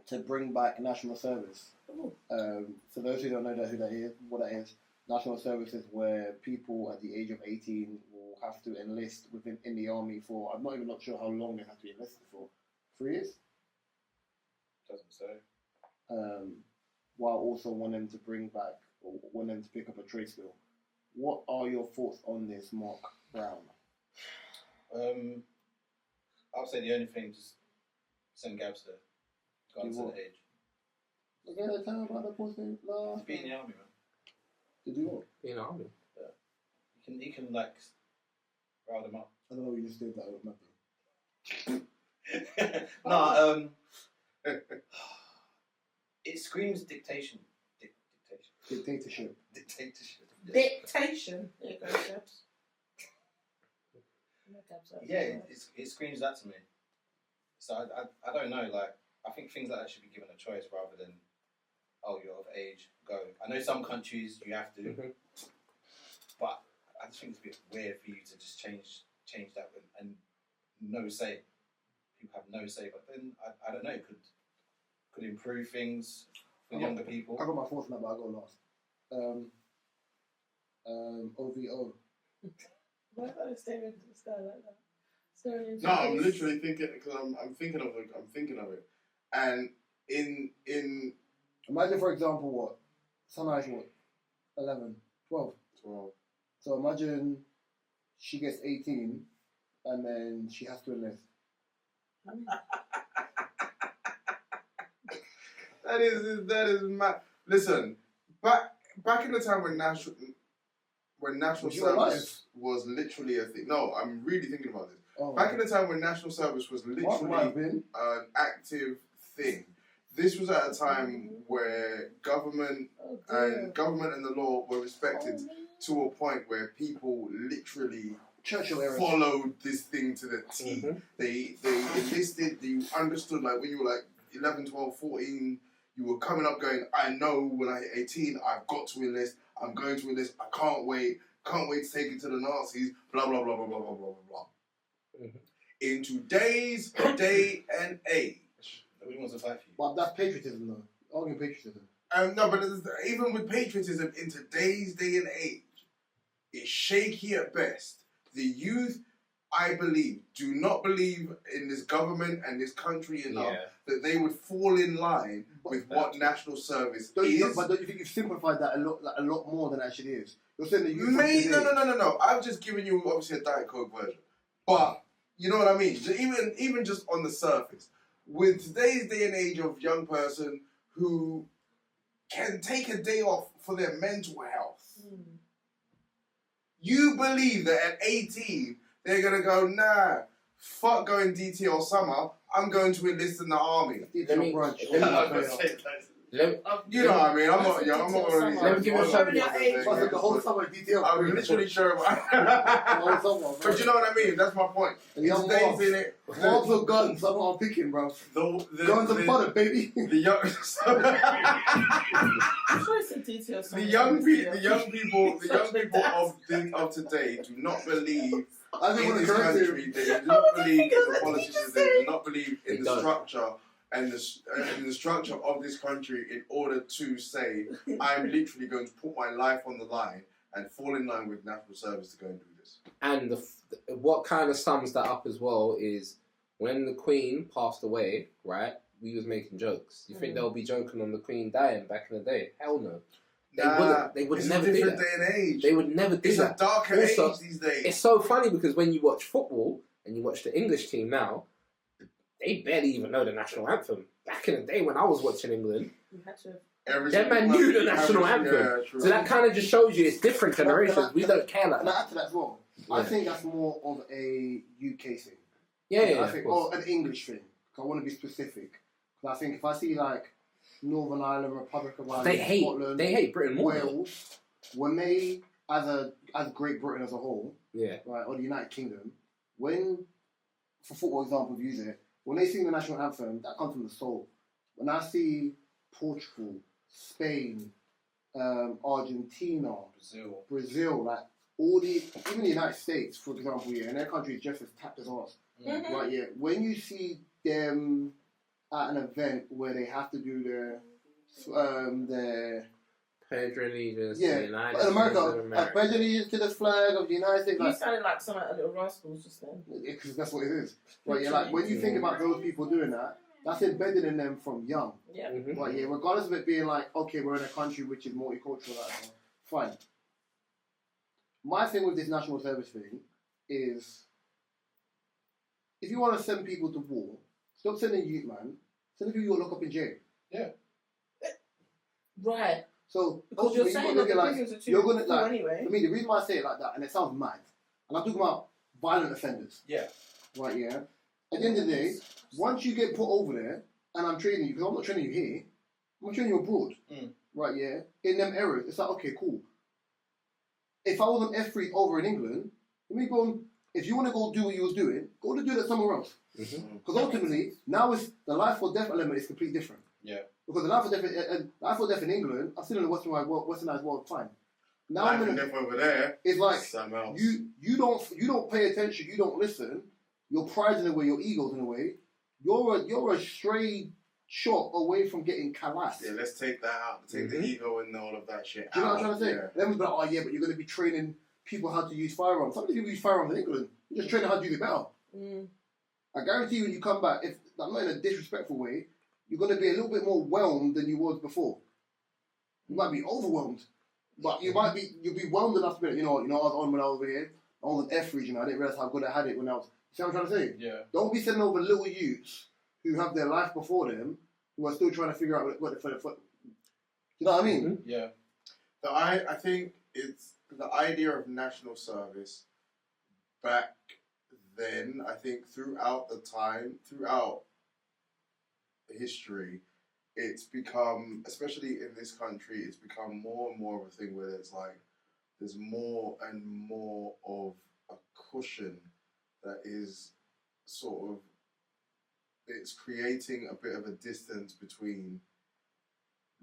To bring back national service. For those who don't know what that is, national service is where people at the age of 18 will have to enlist in the army for, I'm not even sure how long they have to be enlisted for. 3 years? Doesn't say. While also wanting to bring back, or wanting to pick up a trade skill. What are your thoughts on this, Mark Brown? I'll say the only thing, just send Gabs there. Regardless of the age. Okay, tell me about the posting last. To be in the army, man. To do what? Be in the army. Yeah. He can like rile them up. I don't know what you just did that with nothing. No, it screams dictation. Dictatorship. Dictatorship. Dictation. There you go, Gabs. Yeah, it screams that to me. So I don't know, like, I think things like that should be given a choice rather than, oh, you're of age, go. I know some countries you have to, but I just think it's a bit weird for you to just change that and no say. People have no say, but then I don't know, it could improve things for younger people. I got my fourth number, I got last. OVO. Why are you staring into the sky like that? No, I'm literally thinking, because I'm thinking of it, and in imagine, for example, what Sunrise, what 11, 12. So imagine she gets 18, and then she has to enlist. That is mad. Listen, back in the time when national service was literally a thing. No, I'm really thinking about this. Back in the time when national service was literally an active thing, this was at a time where government and the law were respected to a point where people literally followed this thing to the T. They enlisted, you understood, like when you were like 11, 12, 14, you were coming up going, I know when I hit 18, I've got to enlist, I'm going to enlist, I can't wait to take it to the Nazis, blah, blah, blah, blah, blah, blah, blah, blah. In today's day and age, nobody wants to fight for you. But that's patriotism, though. Arguing patriotism. No, but even with patriotism in today's day and age, it's shaky at best. The youth, I believe, do not believe in this government and this country enough that they would fall in line with what national service is. But don't you think you've simplified that a lot more than it actually is? You're saying the youth. No. I've just given you obviously a Diet Coke version, but you know what I mean. Even just on the surface, with today's day and age of young person who can take a day off for their mental health, you believe that at 18 they're gonna go, nah, fuck going DT all summer. I'm going to enlist in the army. You know what I mean? I'm not young. I'm not going to. Let me give you a shout. The whole summer detail. I'm literally sure about but you know what I mean? That's my point. Young mobs. Mobs with guns. That's what I'm picking, bro. Guns and butter, baby. The young people of today do not believe in this country. They do not believe in the politicians. They do not believe in the structure. And the structure of this country in order to say, I'm literally going to put my life on the line and fall in line with national service to go and do this. And what kind of sums that up as well is when the Queen passed away, right, we was making jokes. You think they'll be joking on the Queen dying back in the day? Hell no. They would never do that. Day and age. They would never do that. It's a darker age these days. It's so funny because when you watch football and you watch the English team now, they barely even know the national anthem. Back in the day when I was watching England, that man knew the national anthem. So that kind of just shows you it's different generations. We don't care like that. Can I add to that as well? I think that's more of a UK thing. Yeah, I think, or an English thing. I want to be specific. Because I think if I see like Northern Ireland, Republic of Ireland, Scotland, they hate Britain more. Wales, when they, as Great Britain as a whole, right, or the United Kingdom, when, for football example, use it, when they sing the national anthem, that comes from the soul. When I see Portugal, Spain, Argentina, Brazil, like all even the United States, for example, and their country is just as tapped as ours, right? When you see them at an event where they have to do their pledge allegiance, in America, pledge allegiance to the flag of the United States. You sounded like some of the Little Rascals just then. Because that's what it is, right? Like when you think about those people doing that, that's embedded in them from young. Yeah. Right, regardless of it being like, okay, we're in a country which is multicultural, fine. My thing with this national service thing is, if you want to send people to war, stop sending youth, man. Send the people you'll lock up in jail. Yeah. Right. So, because you're saying that the prisons are too full anyway. I mean, the reason why I say it like that, and it sounds mad, and I'm talking about violent offenders. Yeah. Right, At the end of the day, once you get put over there, and I'm training you, because I'm not training you here, I'm training you abroad. Right, in them areas, it's like, okay, cool. If I was on F3 over in England, let me go on, if you want to go do what you was doing, go to do that somewhere else. Because ultimately, now it's the life or death element is completely different. Yeah. Because the life or death in England, I'm still in the westernized world, fine. Now life and death over there, it's like you don't pay attention, you don't listen. Your pride's in a way, your ego's in a way. You're a stray shot away from getting kalas. Yeah, let's take that out. Take the ego and all of that shit out. Do you know what I'm trying to say? Then we'll be like, oh yeah, but you're going to be training people how to use firearms. Some people use firearms in England. You're just training how to use it better. I guarantee you when you come back, if I'm not in a disrespectful way, you're going to be a little bit more whelmed than you was before. You might be overwhelmed. But you'll be whelmed enough to be, you know, I was on when I was over here. I was on F region. I didn't realise how good I had it when I was. You see what I'm trying to say? Yeah. Don't be sending over little youths who have their life before them, who are still trying to figure out what the you know what I mean? Yeah. I think it's the idea of national service back then. I think throughout history, it's become, especially in this country, it's become more and more of a thing where it's like there's more and more of a cushion that is sort of, it's creating a bit of a distance between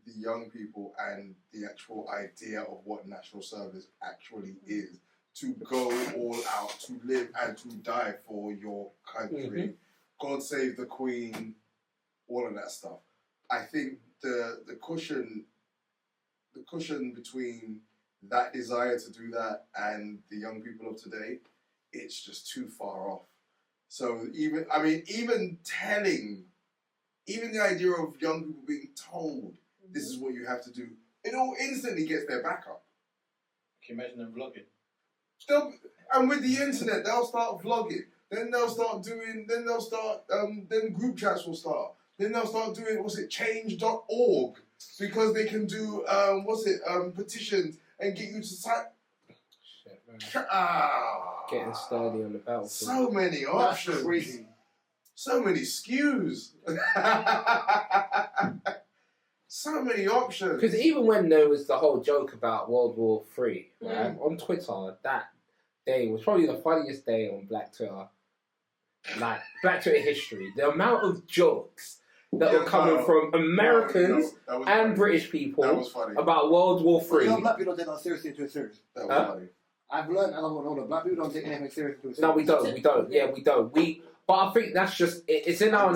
the young people and the actual idea of what national service actually is. To go all out, to live and to die for your country. God save the Queen, all of that stuff. I think the cushion between that desire to do that and the young people of today, it's just too far off. So even the idea of young people being told this is what you have to do, it all instantly gets their back up. Can you imagine them vlogging? And with the internet, they'll start vlogging. Then they'll start doing. Then they'll start. Then group chats will start. Then they'll start doing. Change.org, because they can do. Petitions and get you to sign. Getting sturdy on the battlefield. So many options. That's crazy. So many SKUs. So many options. Because even when there was the whole joke about World War III, right, on Twitter, that day was probably the funniest day on Black Twitter. Like, Black Twitter history. The amount of jokes that were coming from Americans and British people about World War III. You know, black people don't take that seriously into a serious. That was funny. I've learned, I don't know, black people don't take anything seriously into a serious. No, we don't. Yeah, we don't. But I think that's just, it's in our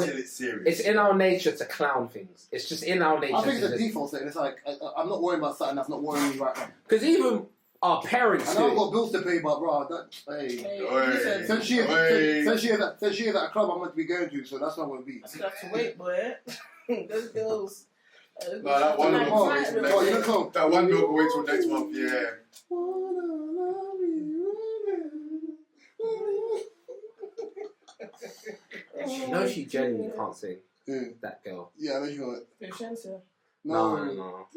nature to clown things. It's just in our nature. I think it's a default thing. It's like, I'm not worrying about something that's not worrying me right now. Because even our parents I know I've got bills to pay, but bro, since she is at a club I'm meant to be going to, so that's not what it be. I still have to wait, boy. Those girls. No, that one milk will wait till next month, yeah. You know she genuinely can't sing. That girl. Yeah, I know you got it. Vincenzo. No. Oh.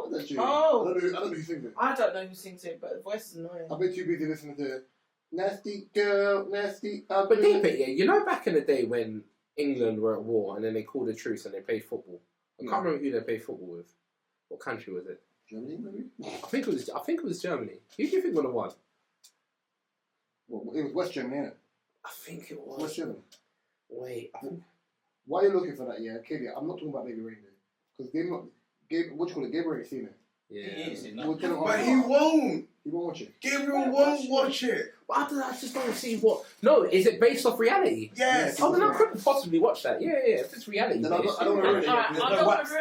I don't know who sings it. I don't know who sings it, but the voice is annoying. I've been too busy listening to Nasty girl, nasty. But deep it, yeah. You know, back in the day when England were at war and then they called a truce and they played football. I can't remember who they played football with. What country was it? Germany, maybe. I think it was Germany. Who do you think would have won? Well, it was West Germany, innit? I think it was West Germany. Wait. Why are you looking for that? Yeah, Katie, I'm not talking about Baby Reindeer because Gabriel ain't seen it. Yeah. But he won't. He won't watch it. Gabriel won't watch it. I just don't see what. No, is it based off reality? Yes. Oh, then I couldn't possibly watch that. Yeah. If it's reality. Then I don't want to ruin it.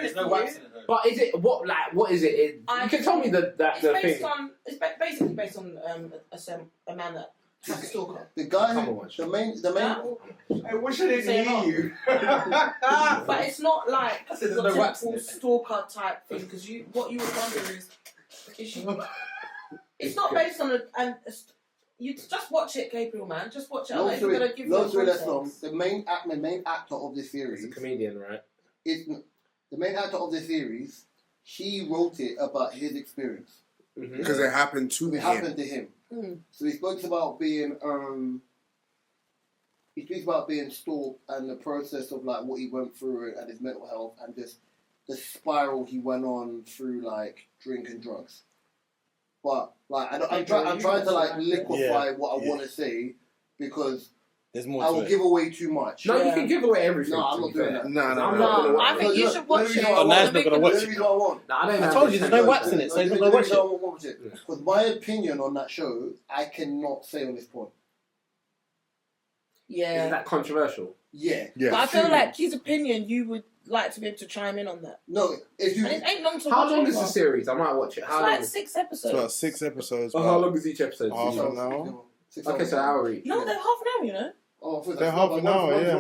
There's no wax in it. But is it what is it? You can tell me the thing. It's basically based on a man that has a stalker. The guy, the main. I wish I didn't hear you. But it's not like a said there's no wax in typical it. stalker type thing because what you were wondering is she? It's not based on you just watch it, Gabriel, man. Just watch it. I'm not even gonna give you a context. The main actor of this series. He's a comedian, right? The main actor of the series. He wrote it about his experience Because it happened to him. It happened to him. So he speaks about being stalked and the process of like what he went through and his mental health and just the spiral he went on through like drink and drugs. But like I'm trying to like liquefy what I want to say because there's more. I will give away too much. No, you can give away everything. No, I'm not doing that. No. I think you should watch it. Oh, Naz not gonna watch That's the reason I want. I told you there's no wax in it, so he's not gonna watch it. Watch it. Because my opinion on that show, I cannot say on this point. Yeah. Is that controversial? Yeah. But I feel like his opinion, you would like to be able to chime in on that. No, if you. And it ain't long to watch. How long is the series? I might watch it. It's like 6 episodes. It's about 6 episodes. How long is each episode? Half an hour. Okay, so hour each. No, they're half an hour, you know. Oh, they're half an hour, yeah.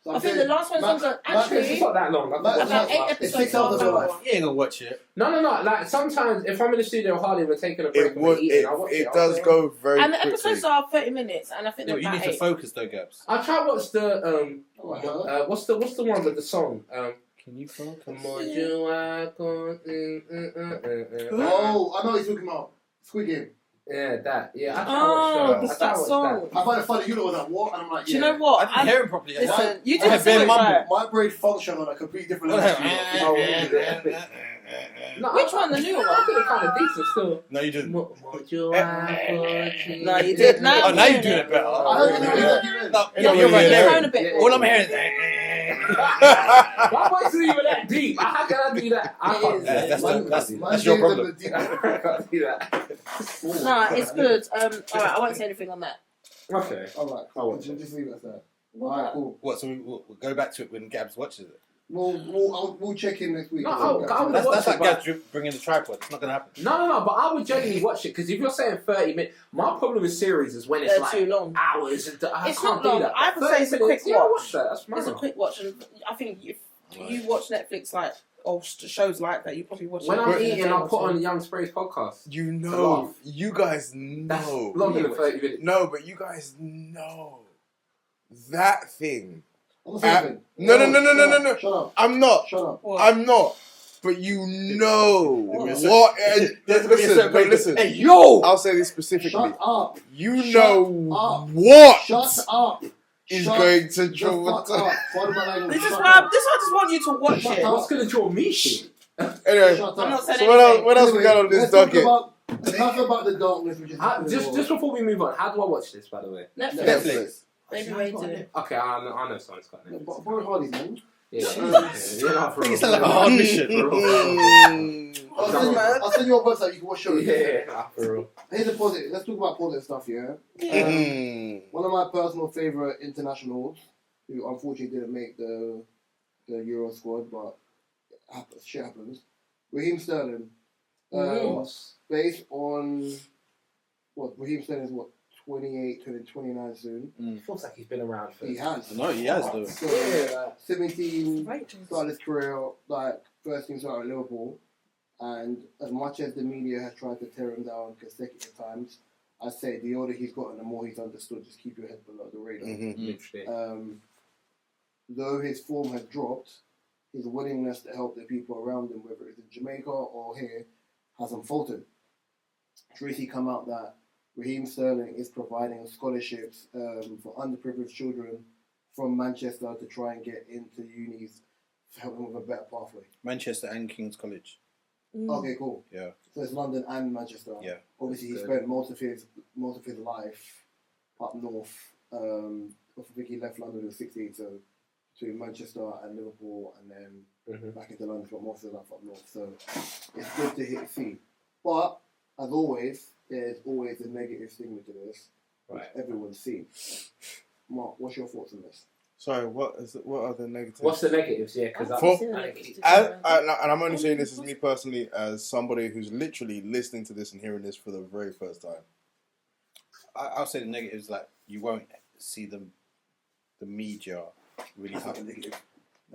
So I think the last one's longer. Actually, it's not that long. about 8 episodes. 6 hours of life. You ain't gonna watch it. No. Like sometimes, if I'm in the studio with Harley and we're taking a break, It does go very and the quickly. episodes are 30 minutes, and I think No, they're you about need to 8. focus though, Gabs. I try to watch the what's the one with the song? Can you focus? Come on, you are going. Oh, I know what you're talking about. Squid Game. Yeah, that. Yeah, that song. I find it funny. You know that what? And I'm like, Do you know what? I didn't hear him properly. Listen, you I didn't had sing bare it right. My brain function on a completely different level. Which one? The new one? I think it's kind of decent still. No, you didn't. No, you did. Now Oh, now you're doing it better. you're right. You're trying a bit. All I'm hearing is. My voice isn't even that deep. How can I do that? I can't. That's your problem. I can't do that. No, it's good. Alright, I won't say anything on that. Okay. Alright, just leave it at that. Alright, cool. What? So we'll go back to it when Gabs watches it. We'll check in next week. No, That's like Gabs bringing the tripod. It's not gonna happen. No, but I would genuinely watch it because if you're saying 30 minutes, my problem with series is when it's They're like too long. hours. And I It's can't not long. do that. I would say it's a quick Yeah, watch. watch that. That's It's a quick watch, and I think if you watch Netflix like or shows like that, you probably watch. When it I'm in a eating, day I'll or put two. on Young Spray's podcast. You know, you guys know. Longer than 30 minutes. No, but you guys know that thing. I'm not saying No. Shut up. I'm not. Shut up. I'm not. But you know what? Listen. Hey, yo! I'll say this specifically. Shut up. You Shut know up. what Shut up. is Shut going to the fuck traumatize. up. Pardon my language. This is Shut why up. I just want you to watch it. What's going to draw me shit? Anyway, Shut I'm not up. saying so anything. what else we got on this docket? Enough about the darkness, which is Just before we move on, how do I watch this, by the way? Netflix. Maybe rated. Okay, I know something's got Netflix. But Borrow Hardy, man. Yeah, for It's like a hard mission. I'll send you a website. You can watch shows. Yeah, for real. Here's the positive. Let's talk about positive stuff here. One of my personal favorite internationals, who unfortunately didn't make the Euro squad, but shit happens. Raheem Sterling. Based on what Raheem Sterling is 28, 29 soon. Feels like he's been around for. He has. No, he has though. So, 17 started his career first team started at Liverpool, and as much as the media has tried to tear him down consecutive times, I say the older he's gotten, the more he's understood. Just keep your head below the radar. Though his form has dropped, his willingness to help the people around him, whether it's in Jamaica or here, hasn't faltered. Tracy come out that Raheem Sterling is providing scholarships for underprivileged children from Manchester to try and get into unis to help them with a better pathway. Manchester and King's College. Okay, cool. Yeah. So it's London and Manchester. Yeah. Obviously, he spent most of his life up north. I think he left London when he was 16, so between Manchester and Liverpool, and then back into London for most of his life up north. So it's good to see. But as always, there's always a negative stigma to this, which everyone's seen. Mark, what's your thoughts on this? Sorry, what are the negatives? What's the negatives? Yeah, because and I'm only saying this as me personally, as somebody who's literally listening to this and hearing this for the very first time. I'll say the negatives, like you won't see the media really have a negative.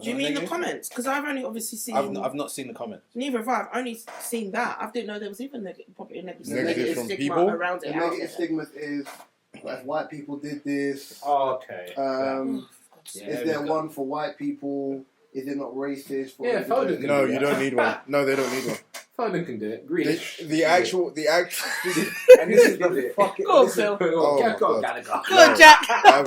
Do you mean the comments? Because I've only obviously seen. I've not seen the comments. Neither have I. I've only seen that. I didn't know there was even probably a negative from stigma people around it. The negative stigma is like white people did this. Oh, okay. Is there one for white people? Is it not racist? For Foden can No, do you that. don't need one. No, they don't need one. Foden can do it. Grealish. The actual. And this is the fucking. Go on, Phil. Oh, my Go on, God. Gallagher. Go on, Jack. That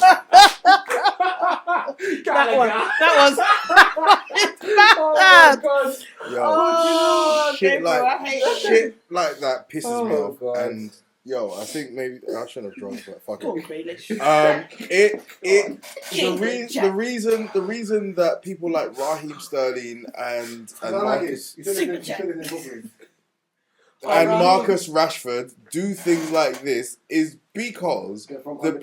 Oh, God. Yo, Oh, shit bro, I hate that. shit like that pisses me Oh, off. God. And yo, I think maybe I shouldn't have drunk, but fuck Go on, it. Grealish. The reason that people like Raheem Sterling and Marcus and Marcus Rashford do things like this is because the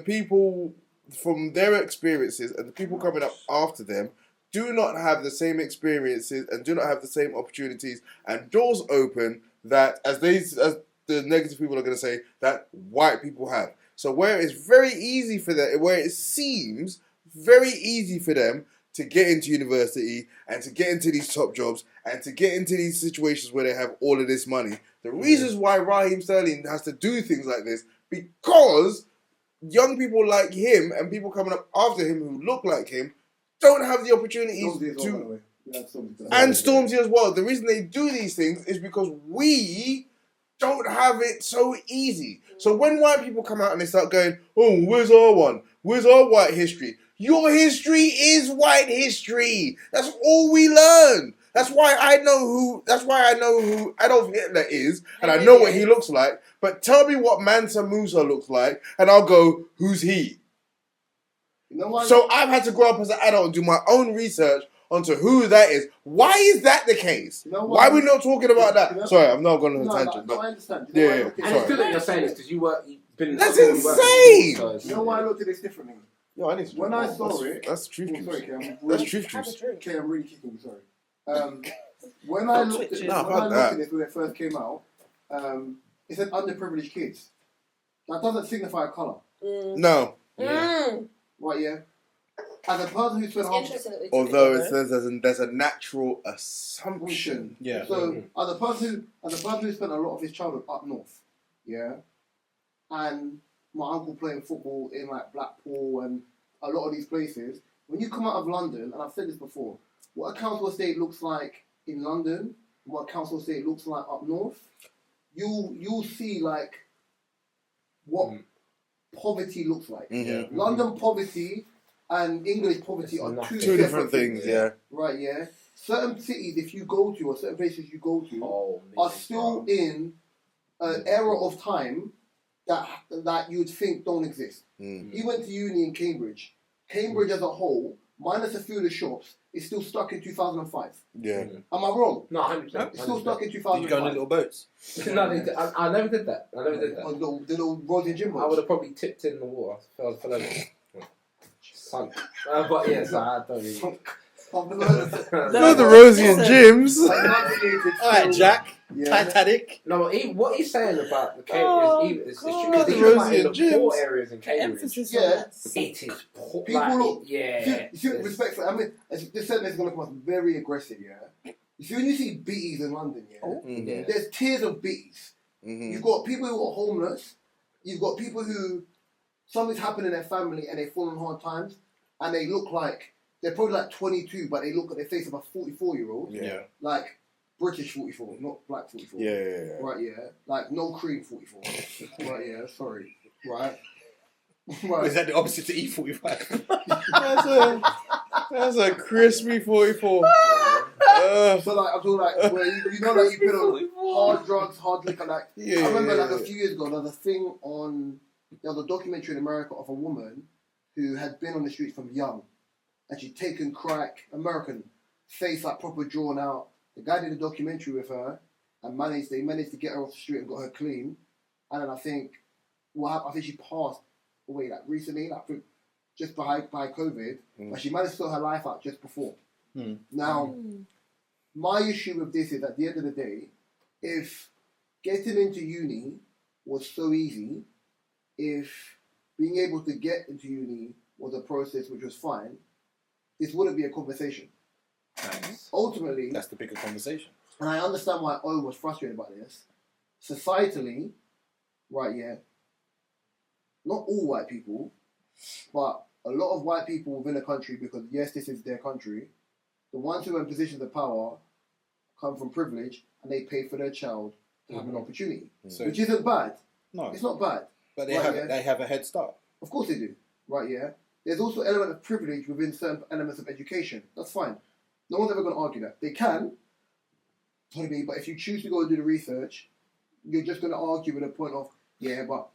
people from their experiences and the people coming up after them do not have the same experiences and do not have the same opportunities and doors open that as the negative people are going to say that white people have. So where it's very easy for them, where it seems very easy for them to get into university and to get into these top jobs and to get into these situations where they have all of this money. The reasons why Raheem Sterling has to do things like this, because young people like him and people coming up after him who look like him don't have the opportunities to... And Stormzy as well. The reason they do these things is because we don't have it so easy. So when white people come out and they start going, oh, where's our one? Where's our white history? Your history is white history. That's all we learn. That's why I know who Adolf Hitler is, and I know what he looks like. But tell me what Mansa Musa looks like, and I'll go, who's he? So I've had to grow up as an adult and do my own research onto who that is. Why is that the case? Why are we not talking about that? Sorry, I'm not going on a tangent. No, I understand. And it's good that you're saying this because you've been. That's insane. You know why I looked at this differently? Yo, I need to when I saw it, that's truth juice. Sorry, Cam, that's truth juice. Okay, I'm really kicking you. Sorry. When I looked at this when it first came out, it said underprivileged kids. That doesn't signify a colour. No. Right, yeah. As a person who spent although it says there's a natural assumption. Yeah. So as a person who spent a lot of his childhood up north, yeah, and my uncle playing football in like Blackpool and a lot of these places, when you come out of London, and I've said this before, what a council estate looks like in London, what a council estate looks like up north, you'll see like what poverty looks like. Mm-hmm. London poverty and English poverty are two different things, yeah. Right, yeah. Certain cities, if you go to, or certain places you go to, are still in an era of time that you'd think don't exist. He went to uni in Cambridge. Cambridge as a whole, minus a few of the shops, is still stuck in 2005. Yeah. Am I wrong? No, 100%. It's still stuck in 2005. Did you go on the little boats? No, I never did that. The little Rosie Jim I would have probably tipped in the water. Fell over. Sunk. But yes, I don't really. No, the Rosie and Jims. Alright, Jack. Yeah. Titanic. No, what he's saying about the Cambridge is true. Because even like in the poor areas in Cambridge, it is poor. People look, yeah. You see, respectfully, I mean, this sentence is going to come across very aggressive, yeah? You see, when you see beaties in London, yeah, there's tiers of beaties. You've got people who are homeless, you've got people who something's happened in their family and they fall on hard times, and they look like, they're probably like 22, but they look at their face of a 44-year-old. Yeah. Like, British 44, not black 44. Yeah. Right, yeah. Like, no cream 44. Right, yeah, sorry. Right? Right. Is that the opposite to E45? That's a crispy 44. So like I'm talking like where you know like you've been on hard drugs, hard liquor. Like I remember like a few years ago there was a thing on there was a documentary in America of a woman who had been on the streets from young and she'd taken crack, American, face like proper drawn out. The guy did a documentary with her and they managed to get her off the street and got her clean. And then I think I think she passed away like recently, like just by COVID, but she managed to sort her life out just before. Now, my issue with this is at the end of the day, if getting into uni was so easy, if being able to get into uni was a process which was fine, this wouldn't be a conversation. Nice. Ultimately, That's the bigger conversation. and I understand why O was frustrated about this, societally, right, yeah, not all white people, but a lot of white people within a country, because yes, this is their country, the ones who are in positions of power come from privilege and they pay for their child to have an opportunity, which isn't bad. No, it's not bad. But they have a head start. Of course they do, right? Yeah. There's also an element of privilege within certain elements of education. That's fine. No one's ever going to argue that. They can, but if you choose to go and do the research, you're just going to argue with a point of, yeah, but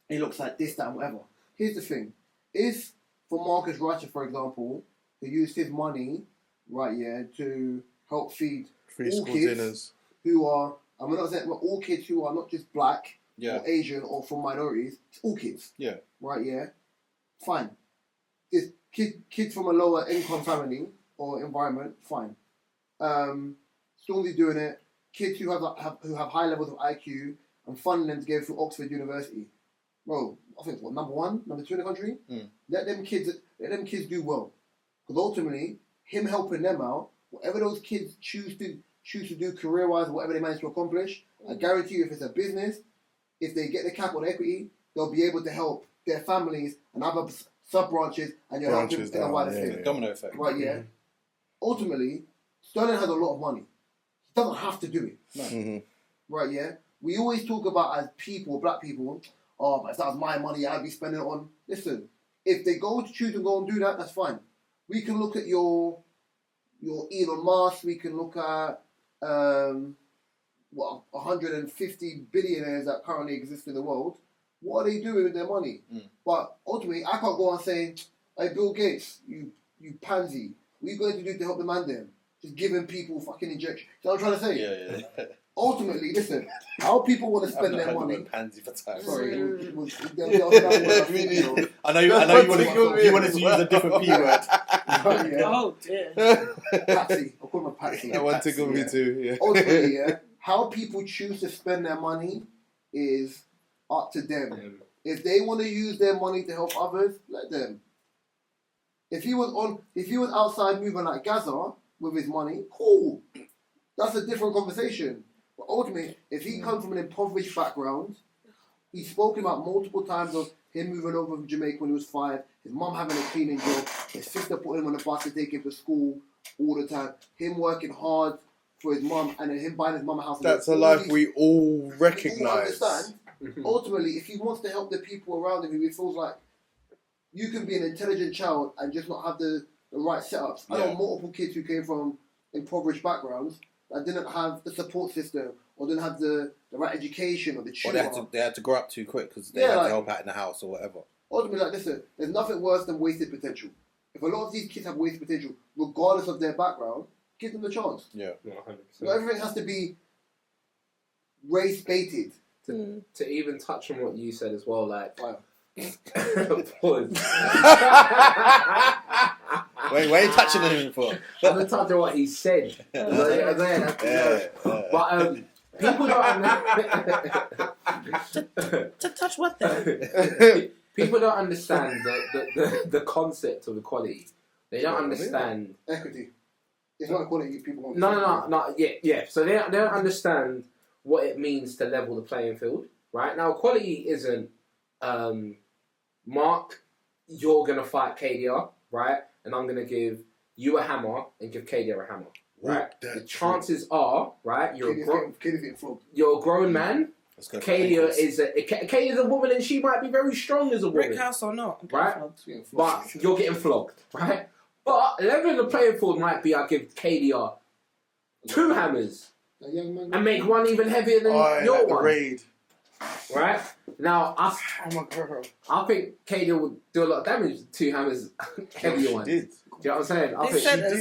it looks like this, that, and whatever. Here's the thing. If, for Marcus Ratcher, for example, who used his money, right, yeah, to help feed free all school kids dinners who are, and we're not saying we're all kids who are not just black Yeah. or Asian or from minorities, it's all kids. Yeah. Right, yeah? Fine. It's kids from a lower income family or environment, fine. Strongly doing it. Kids who have high levels of IQ and funding them to go through Oxford University. Bro, I think what, number 1, number 2 in the country? Let them kids do well. Because ultimately, him helping them out, whatever those kids choose to do career-wise, whatever they manage to accomplish, I guarantee you if it's a business, if they get the capital equity, they'll be able to help their families and other sub-branches and you're helping in a wider thing. Domino effect. Right, yeah. Ultimately, Sterling has a lot of money. He doesn't have to do it. No. Right, yeah? We always talk about as people, black people, oh, but if that was my money, I'd be spending it on. Listen, if they go to choose and go and do that, that's fine. We can look at your Elon Musk, we can look at 150 billionaires that currently exist in the world. What are they doing with their money? But ultimately, I can't go and say, hey, Bill Gates, you pansy, what are you going to do to help the man then? Just giving people fucking injections. You know what I'm trying to say? Yeah. Ultimately, listen, how people want to spend their money. Pansy for time. Sorry, I know you wanted to use a different P word. Oh dear. Patsy. I'll call him a Patsy. that one tickled me too. Yeah. Ultimately, yeah, how people choose to spend their money is up to them. If they want to use their money to help others, let them. If he was outside moving like Gaza with his money, cool. That's a different conversation. But ultimately, if he comes from an impoverished background, he's spoken about multiple times of him moving over from Jamaica when he was 5, his mum having a cleaning job, his sister putting him on the bus to take him to school all the time, him working hard for his mum, and then him buying his mum a house. That's a life we all recognise. We all understand. Ultimately, if he wants to help the people around him, he feels like you can be an intelligent child and just not have the right setups. I know multiple kids who came from impoverished backgrounds that didn't have the support system or didn't have the right education or the tutor. Or they had to grow up too quick because they had to help out in the house or whatever. Ultimately, like, listen, there's nothing worse than wasted potential. If a lot of these kids have wasted potential, regardless of their background, give them the chance. Yeah. 100%. So everything has to be race-baited. To even touch on what you said as well, like... Wow. Pause. Wait, where are you touching him for? I'm going to touch on what he said. But people don't To touch what then? people don't understand the concept of equality. They don't understand Equity. It's not equality people want. No. Yeah. So they don't understand what it means to level the playing field. Right now, equality isn't Mark, you're gonna fight KDR, right? And I'm gonna give you a hammer and give KDR a hammer. right? The chances are, right, you're a grown man. Katie is a woman, and she might be very strong as a woman. Brick house or not, right? But you're getting flogged, right? But leveling the playing field might be I give Katie 2 hammers and make one even heavier than your one. Raid. Right? Now, I think Katie would do a lot of damage with 2 hammers heavier ones. Do you know what I'm saying?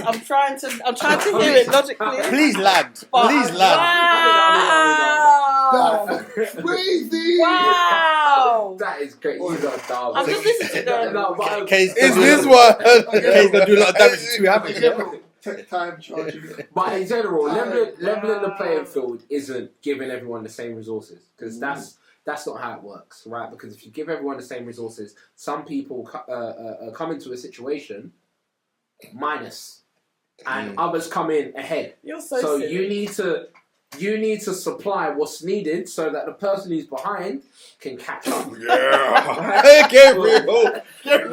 I'm trying to hear it logically. Please land. Please land. Wow. That's crazy. Wow. That is great. You got dumb. I'm just listening to them. Is this one? Kay's gonna do a lot of damage to 2 hammers. Time charging. But in general, leveling the playing field isn't giving everyone the same resources, because that's not how it works, right? Because if you give everyone the same resources, some people come into a situation minus, and others come in ahead. You're so silly. you need to supply what's needed so that the person who's behind can catch up. Yeah. Gabriel. Yeah.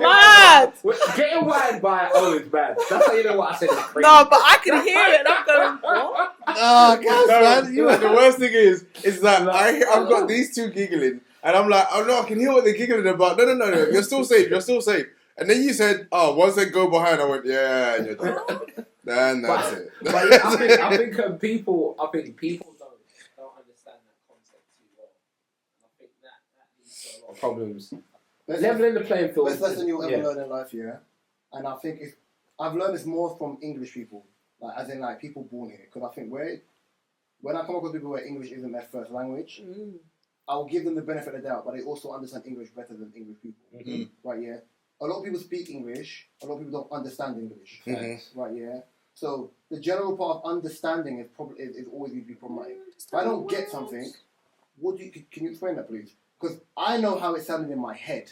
Mad. Getting wide by is bad. That's how you know what I said is crazy. No, but I can hear it and I'm going, what? Man, the worst thing is that I've got these 2 giggling, and I'm like, oh no, I can hear what they're giggling about. No. You're still safe. And then you said, once they go behind, I went, yeah, you're done. Then that's it. But I think people don't understand that concept too well. And I think that leads to a lot of problems. Leveling the playing field. Best lesson you'll ever learn in life, yeah. And I think I've learned this more from English people, like as in like people born here. Because I think when I come across people where English isn't their first language, I'll give them the benefit of the doubt, but they also understand English better than English people. Right, yeah. A lot of people speak English. A lot of people don't understand English. Right, yeah. So the general part of understanding is always going to be problematic. If I don't get something, can you explain that, please? Because I know how it sounded in my head.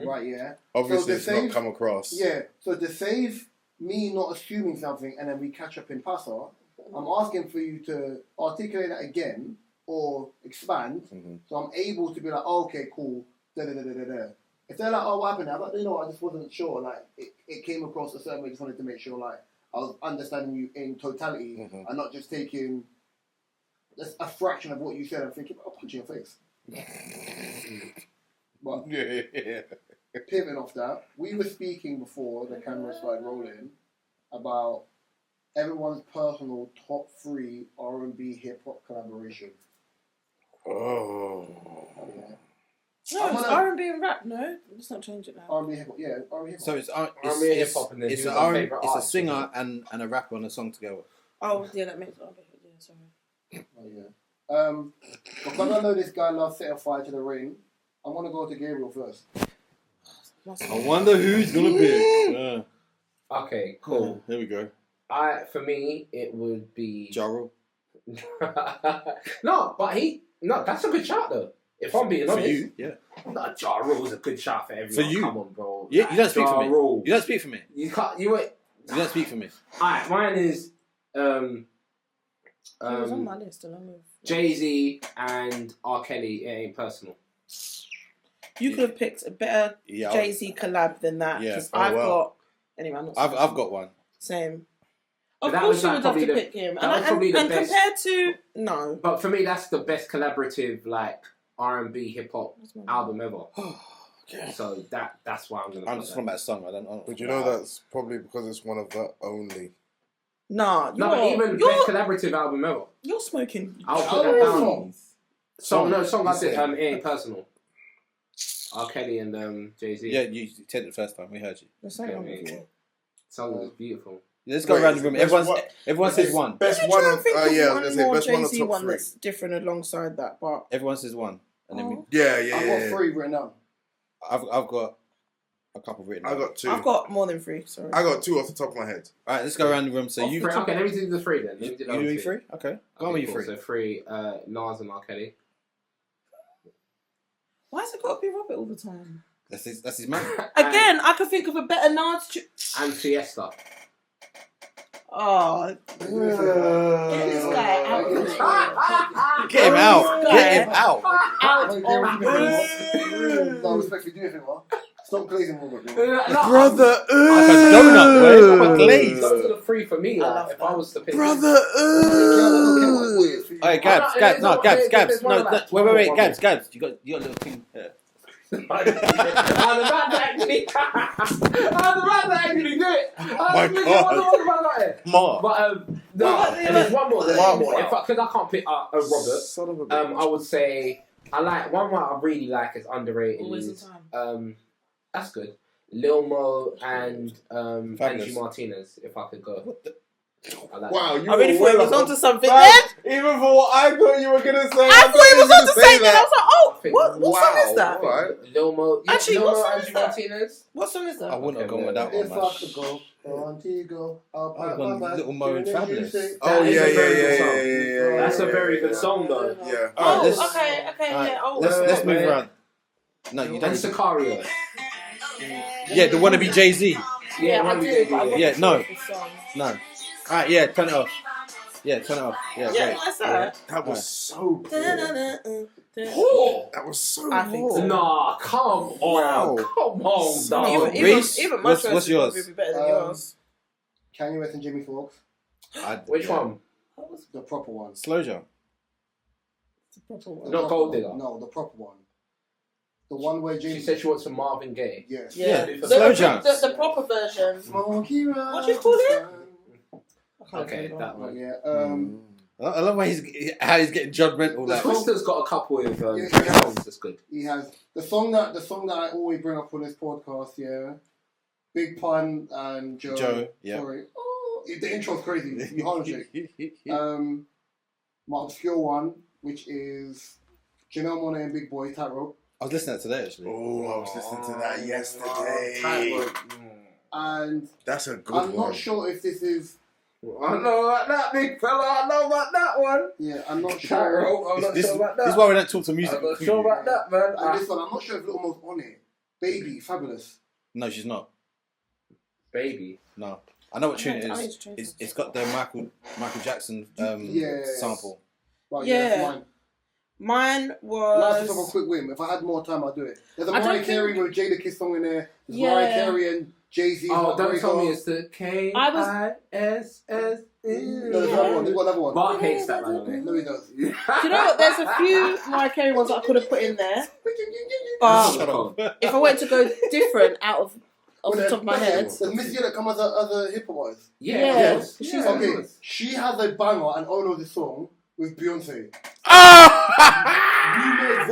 Right, yeah. Obviously, it's not come across. Yeah. So to save me not assuming something and then we catch up in Passa, I'm asking for you to articulate that again or expand, so I'm able to be like, oh, okay, cool. If they're like, oh, what happened? I'm like, you know, I just wasn't sure. Like, it came across a certain way. Just wanted to make sure, like, I was understanding you in totality and not just taking just a fraction of what you said and thinking, I'll punch you in your face. But pivoting off that, we were speaking before the camera started rolling about everyone's personal top 3 R&B hip hop collaboration. Oh. Okay. No, it's R&B and rap. No, let's not change it now. R&B hip hop, yeah, R&B hip hop. So it's R&B hip hop, and then it's a singer and a rapper on a song together. Oh yeah, that makes R&B. Yeah, sorry. Oh yeah. Because I know this guy loves setting fire to the ring, I'm gonna go to Gabriel first. I wonder who's gonna pick. Okay, cool. Here we go. For me, it would be Ja Rule. No, that's a good shot though. If I'm being honest, for you, yeah. No, Ja Rule's a good shot for everyone. For you, come on, bro. Yeah, you don't speak Ja for me. Rule. You don't speak for me. You can't. You don't speak for me. Alright, mine is it was on my list along with Jay-Z and R. Kelly. It ain't personal. You could have picked a better Jay-Z collab than that. Yeah. I've got. Anyway, I'm not. I've got one. Same. Of course, you would have to pick him. And compared to no. But for me, that's the best collaborative R&B hip hop album ever. Okay. So that's why I'm gonna. I'm just talking about a song. I don't. But you know that's probably because it's one of the only. But even best collaborative album ever. You're smoking. I'll put that down. Song I said it ain't personal. R. Kelly and Jay-Z. Yeah, you said it the first time. We heard you. The song was beautiful. Yeah, let's go around the room. Everyone says one. Best one. I was going to say best one of Jay-Z top one 3. that's different alongside that, but everyone says one. And then I've got 3 written down. I've got a couple written down. I got 2. I've got more than 3. Sorry. I got 2 off the top of my head. All right, let's go around the room. So you. Okay, let me do the 3 then. You doing 3? Okay. Go on with your 3. So 3, Nas and R. Kelly. Why has it got to be Robert all the time? That's his man. Again, I could think of a better Nas. And Fiesta. Oh, get this guy out! Get him out! Get him out! No, respectfully, do anything, man. Stop glazing Robert. Brother, Like a donut, boy. Like a glaze. Those are the three for me. Like, if I was to pick. Brother, Hey, Gabs, no, Gabs, wait, Gabs, you got a little thing here. I'm the man that actually do it. My God. Mark. But there's one more. Because I can't pick a Robert. Son of a bitch. I would say I like one I really like is underrated. Always is, on time. That's good. Lil Mo and Fabulous. Angie Martinez. If I could go. I like Wow, that. you I really thought he was well onto something Man, then. even for what I thought you were gonna say, I thought he was gonna onto say something. I was like, oh, what song is that? Right. Lil Mo. Actually, Lil what Mo, song is Angie that? Martinez. What song is I that? wouldn't have gone with that one, If man. I could go on Tigo, I'll I've pack gone my bag, Little Mo and doing the Fabulous. music. Oh, That is yeah, a very yeah, good yeah, song. yeah. That's a very good song, though. Yeah. Alright, Oh, let's- okay, alright, yeah. Oh, let's move okay. around. No, you And don't. Sicario. Yeah, the wannabe Jay-Z. yeah, I do. But I wasn't Yeah, sure no. of the song. No. Alright, yeah, turn it off. Yeah, turn it off. Yeah, Yeah, great. that's that. That was so poor. Poor. That was so I think poor. so. Nah, come on. Wow. Come on, So- dog. Reese, Even my what's choice yours? would be better than Um, yours. Kanye West and Jimmy Foxx, Which one? the proper one. Slow jam. The Not proper Gold one. Digger? No, the proper one. The one where Jimmy. She said she wants some Marvin Gaye. Yes. Yeah, The- slow jam. The proper version. Smokey What do you call it? I can't Okay, remember. that one. Yeah. I love how he's getting judgmental. The Like, Twister's got a couple of Yeah. songs that's good. He has the song that I always bring up on this podcast. Yeah. Big Pun and Joe. yeah. Sorry. Oh, the intro's crazy. You hard shake. My obscure one, which is Janelle Monáe and Big Boy Tightrope. I was listening to that today, actually. Oh, I was listening to that yesterday. And That's a good I'm one. not sure if this is. I know about that, big fella. I know about that one. Yeah, I'm not sure. Tightrope, I'm not This sure about is that. why we don't talk to music. I'm not sure about that, man. And this one, I'm not sure if Little Mo's on it. Baby, Fabulous. No, she's not. Baby. No. I know what tune it I need is. to change It's got the Michael Jackson Yes. sample. Right, Yeah. that's mine. Mine Last of a was. quick win. If I had more time, I'd do it. There's a I don't Mariah Carey think- with Jada Kiss song in there. There's Yeah. Mariah Carey and Jay-Z. Oh, don't tell me Heartbreaker. it's the K I was- I S S. No, there's another one. They've got another one. Mark hates that, by the way. No, he does. Do you know what? There's a few Mariah Carey ones that I could have put in there, but Shut up. if I wanted to go different off the top of my head, Does Missy Elliott come as a hip hop artist? Yeah. Yes. She's Okay, she has a banger and all of this song with Beyonce.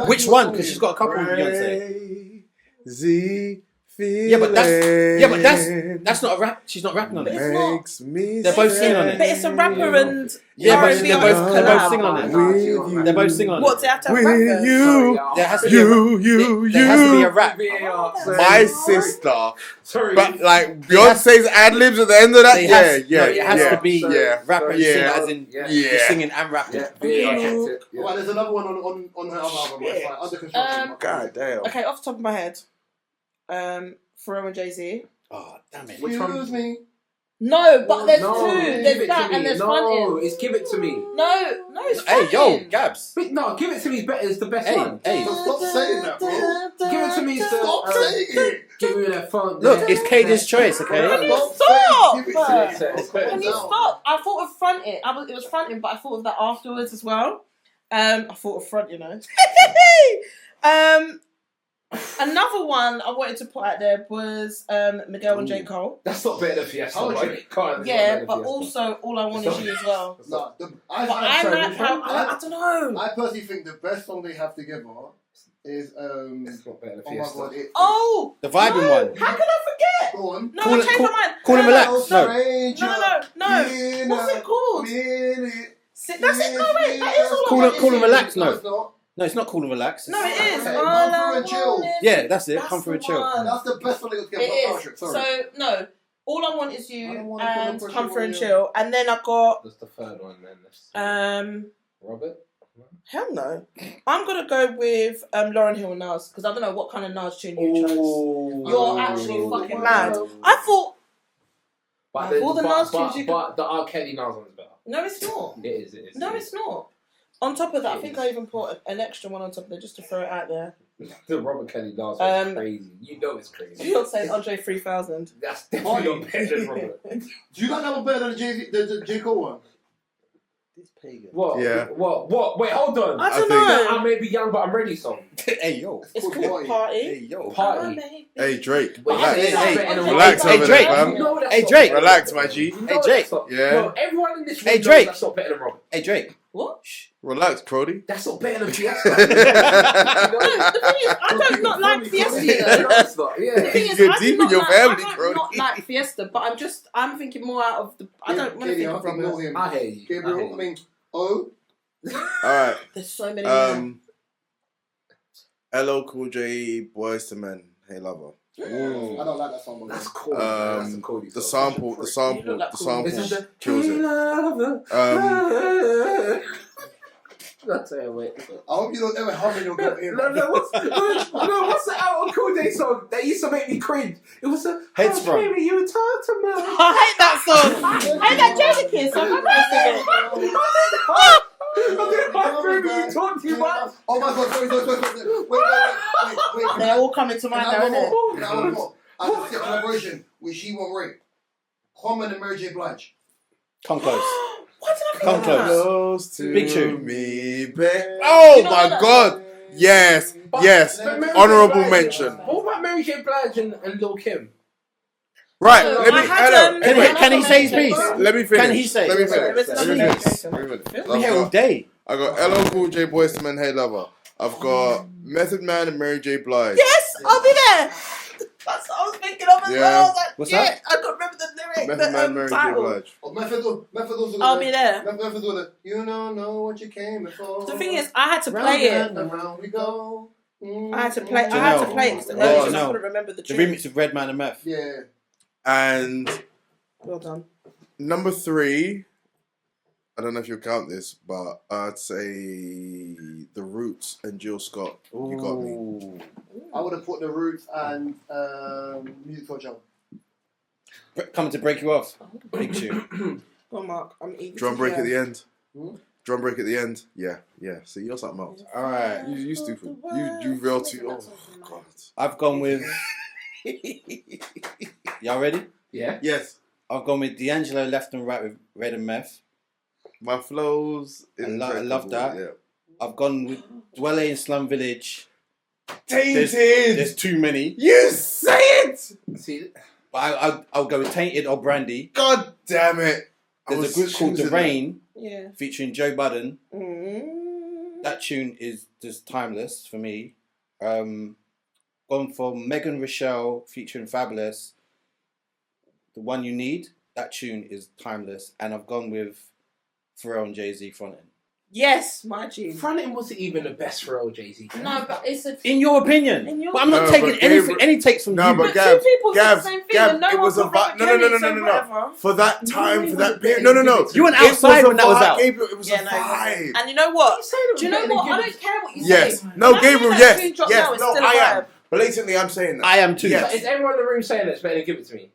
Which one? Because she's got a couple of Beyonce. Z Yeah, but that's not a rap. She's not rapping on But it. it's not. makes me They're both singing on it. But it's a rapper and Yeah, but R&B they're both collab. singing on it. with They're both singing on What, it. they have to have With rappers? you, There has to be a there has to be a rap. my sister. Sorry. But like Beyonce's ad libs at the end of that, It has yeah, to be yeah, rapper and yeah, singer, as in Yeah. you're singing and rapping. Right, there's another one on her other album. It's like under construction. God damn. Okay, off the top of my head, Pharrell and Jay-Z. Oh, damn it. Which one? Excuse me. No, but there's No, two. give There's it that to and me. there's No, fronting. it's give it to me. No, it's Hey, yo, fronting. Gabs. Wait, no, give it to me is better. It's the best Hey, one. hey. Stop saying that, bro. Give it to me. Is Stop the, saying it. give me that fun. Look, it's Caden's choice, okay? Can you Stop stop? saying, give it to me. It's better. Can you stop? I thought of fronting. It was fronting, but I thought of that afterwards as well. I thought of front, you know. Another one I wanted to put out there was Miguel and J. Cole. That's not better than Fiesta. Oh, Right? Can't- Yeah, it's not but better than also All I Want Is You as well. No, But I like how I don't know. I personally think the best song they have together is Fiesta. It's not better than oh my Fiesta. god, it. Oh, The vibing no, one. How can I forget? Go on. No, Call I it- changed my mind. call him No, relax. no, Stranger, What's it called? minute, That's it. No, wait, that is All I Call Want it- call Is him You. relax. No, No. it's not. No, it's not cool and relax. No, it is. Okay, All Come I Through and Chill. Want Is Yeah, that's it. That's Come through the and chill. one. That's the best one they got together. It is. Sorry. So no, All I Want Is I You don't wanna put and no pressure Come on Through and you. Chill, and then I got That's the third one, then. Robert? hell no. I'm gonna go with Lauryn Hill and Nas because I don't know what kind of Nas tune you chose. You're actually fucking mad. I thought But all the Nas tunes you but the R. Kelly Nas one's better. no, it's not. It is. No, it's not. On top of that, I think I even put an extra one on top of it just to throw it out there. The Robert Kelly dance is crazy. You know it's crazy. You're saying Andre 3000. That's definitely not better than Robert. Do you guys have a better than the J Cole one? This pagan. What? Yeah. What? Wait, hold on. I don't know. I may be young, but I'm ready song. Hey yo. It's called Party. Hey yo. Party. Hey Drake, Wait, relax. relax over Drake. there, fam. You know that's Hey, not Drake. better. Relax, my G. You know Hey, that's Drake. not- Yeah. No, everyone in this room Hey, knows Drake. that's not better than Robert. Hey Drake. What? Relax, Crody. That's not better than Fiesta. No, the thing is, I don't not like Fiesta. No, it's not. The Yeah. thing is, You're I do deep in not your like, family, I don't Crody. not like Fiesta, but I'm thinking more out of the. I don't want to think of know Robert. him. I hear you. Gabriel, I mean, oh. Alright. There's so many. LL Cool J, Boys to Men, Hey Lover. I don't like that song. That's cool. That's a cool The song. sample You look like cool. This is kills it. I'll tell you, wait. I hope you don't ever hum in your girl ear. What's the LL Cool J song that used to make me cringe? It was a Headsprung. Baby, you talk to me. I hate that song. I hate that Jadakiss song. I'm not singing You talk too much. Oh my god, sorry. Wait. They're all coming to mind now, isn't it? R&B Collaboration with She Won't Rape. Common and Mary J. Blige. Come close. What did I Come think of that? Close to Big tune. me, babe. Oh You know my what? god. Yes. But Mary Honourable J. Blige- mention. What about Mary J. Blige and Lil Kim? Right. No, Let me. I had, Hello. Anyway, Can he say his piece? let me finish. Can he say? Let me There is finish. another Let me finish. notification. Let me finish. We here all day. I got LL Cool J, Boys to Men, Hey Lover. I've got Method Man and Mary J. Blige. Yes, I'll be there. That's what I was thinking of as Yeah. well. I was like, What's shit, that? I can't remember the lyric. Method Man, Mary J. title. Blige. Oh, Method also. I'll be there. Method also. You don't know what you came before. The thing is, I had to Round play it. and round we go. I had to play. I Do you had know- to play it because Oh, I no. couldn't remember the The tune. remix of Redman and Meth. Yeah. And Well done. number 3, I don't know if you'll count this, but I'd say The Roots and Jill Scott. You got me. I would have put The Roots and Music for a Child. Coming to break you off. Big tune. Go on, Mark. I'm eager. Drum to break hear. at the end. Hmm? Drum break at the end. Yeah. See, you're something else. Alright. You stupid. You real too. Oh god. I've gone with. Y'all ready? Yeah. Yes. I've gone with D'Angelo Left and Right with Red and Meth. My flows. I love impeccable, that. Yeah. I've gone with Dwelle in Slum Village. Tainted. There's too many. You say it. See, But I'll go with Tainted or Brandy. God damn it. I There's was a group called The choosing Rain Yeah. featuring Joe Budden. Mm. That tune is just timeless for me. Gone for Megan Rochelle featuring Fabulous. The One You Need. That tune is timeless. And I've gone with Pharrell and Jay-Z fronting. Yes, my tune. Frontin' wasn't even the best for Jay-Z. No, but it's a. In your opinion. In your But I'm not No, taking but anything, Gabriel- any takes from No, you. but But Gab, two people said the same thing, Gab, and no it one was a put Robert vibe. No. Kelly, so whatever. For that time, for that period. really No. good. You went It was outside a when that was vibe, out. Gabriel, it was Yeah, a no, vibe. and you know what? You say it was Do you know better what? than I Gibbons. don't care what you Yes. say. No, That Gabriel, tune yes. dropped Yes. now, it's No, still a I am. vibe. Blatantly, I'm saying that. I am too. Yes. Is everyone in the room saying it's better than Give It To Me?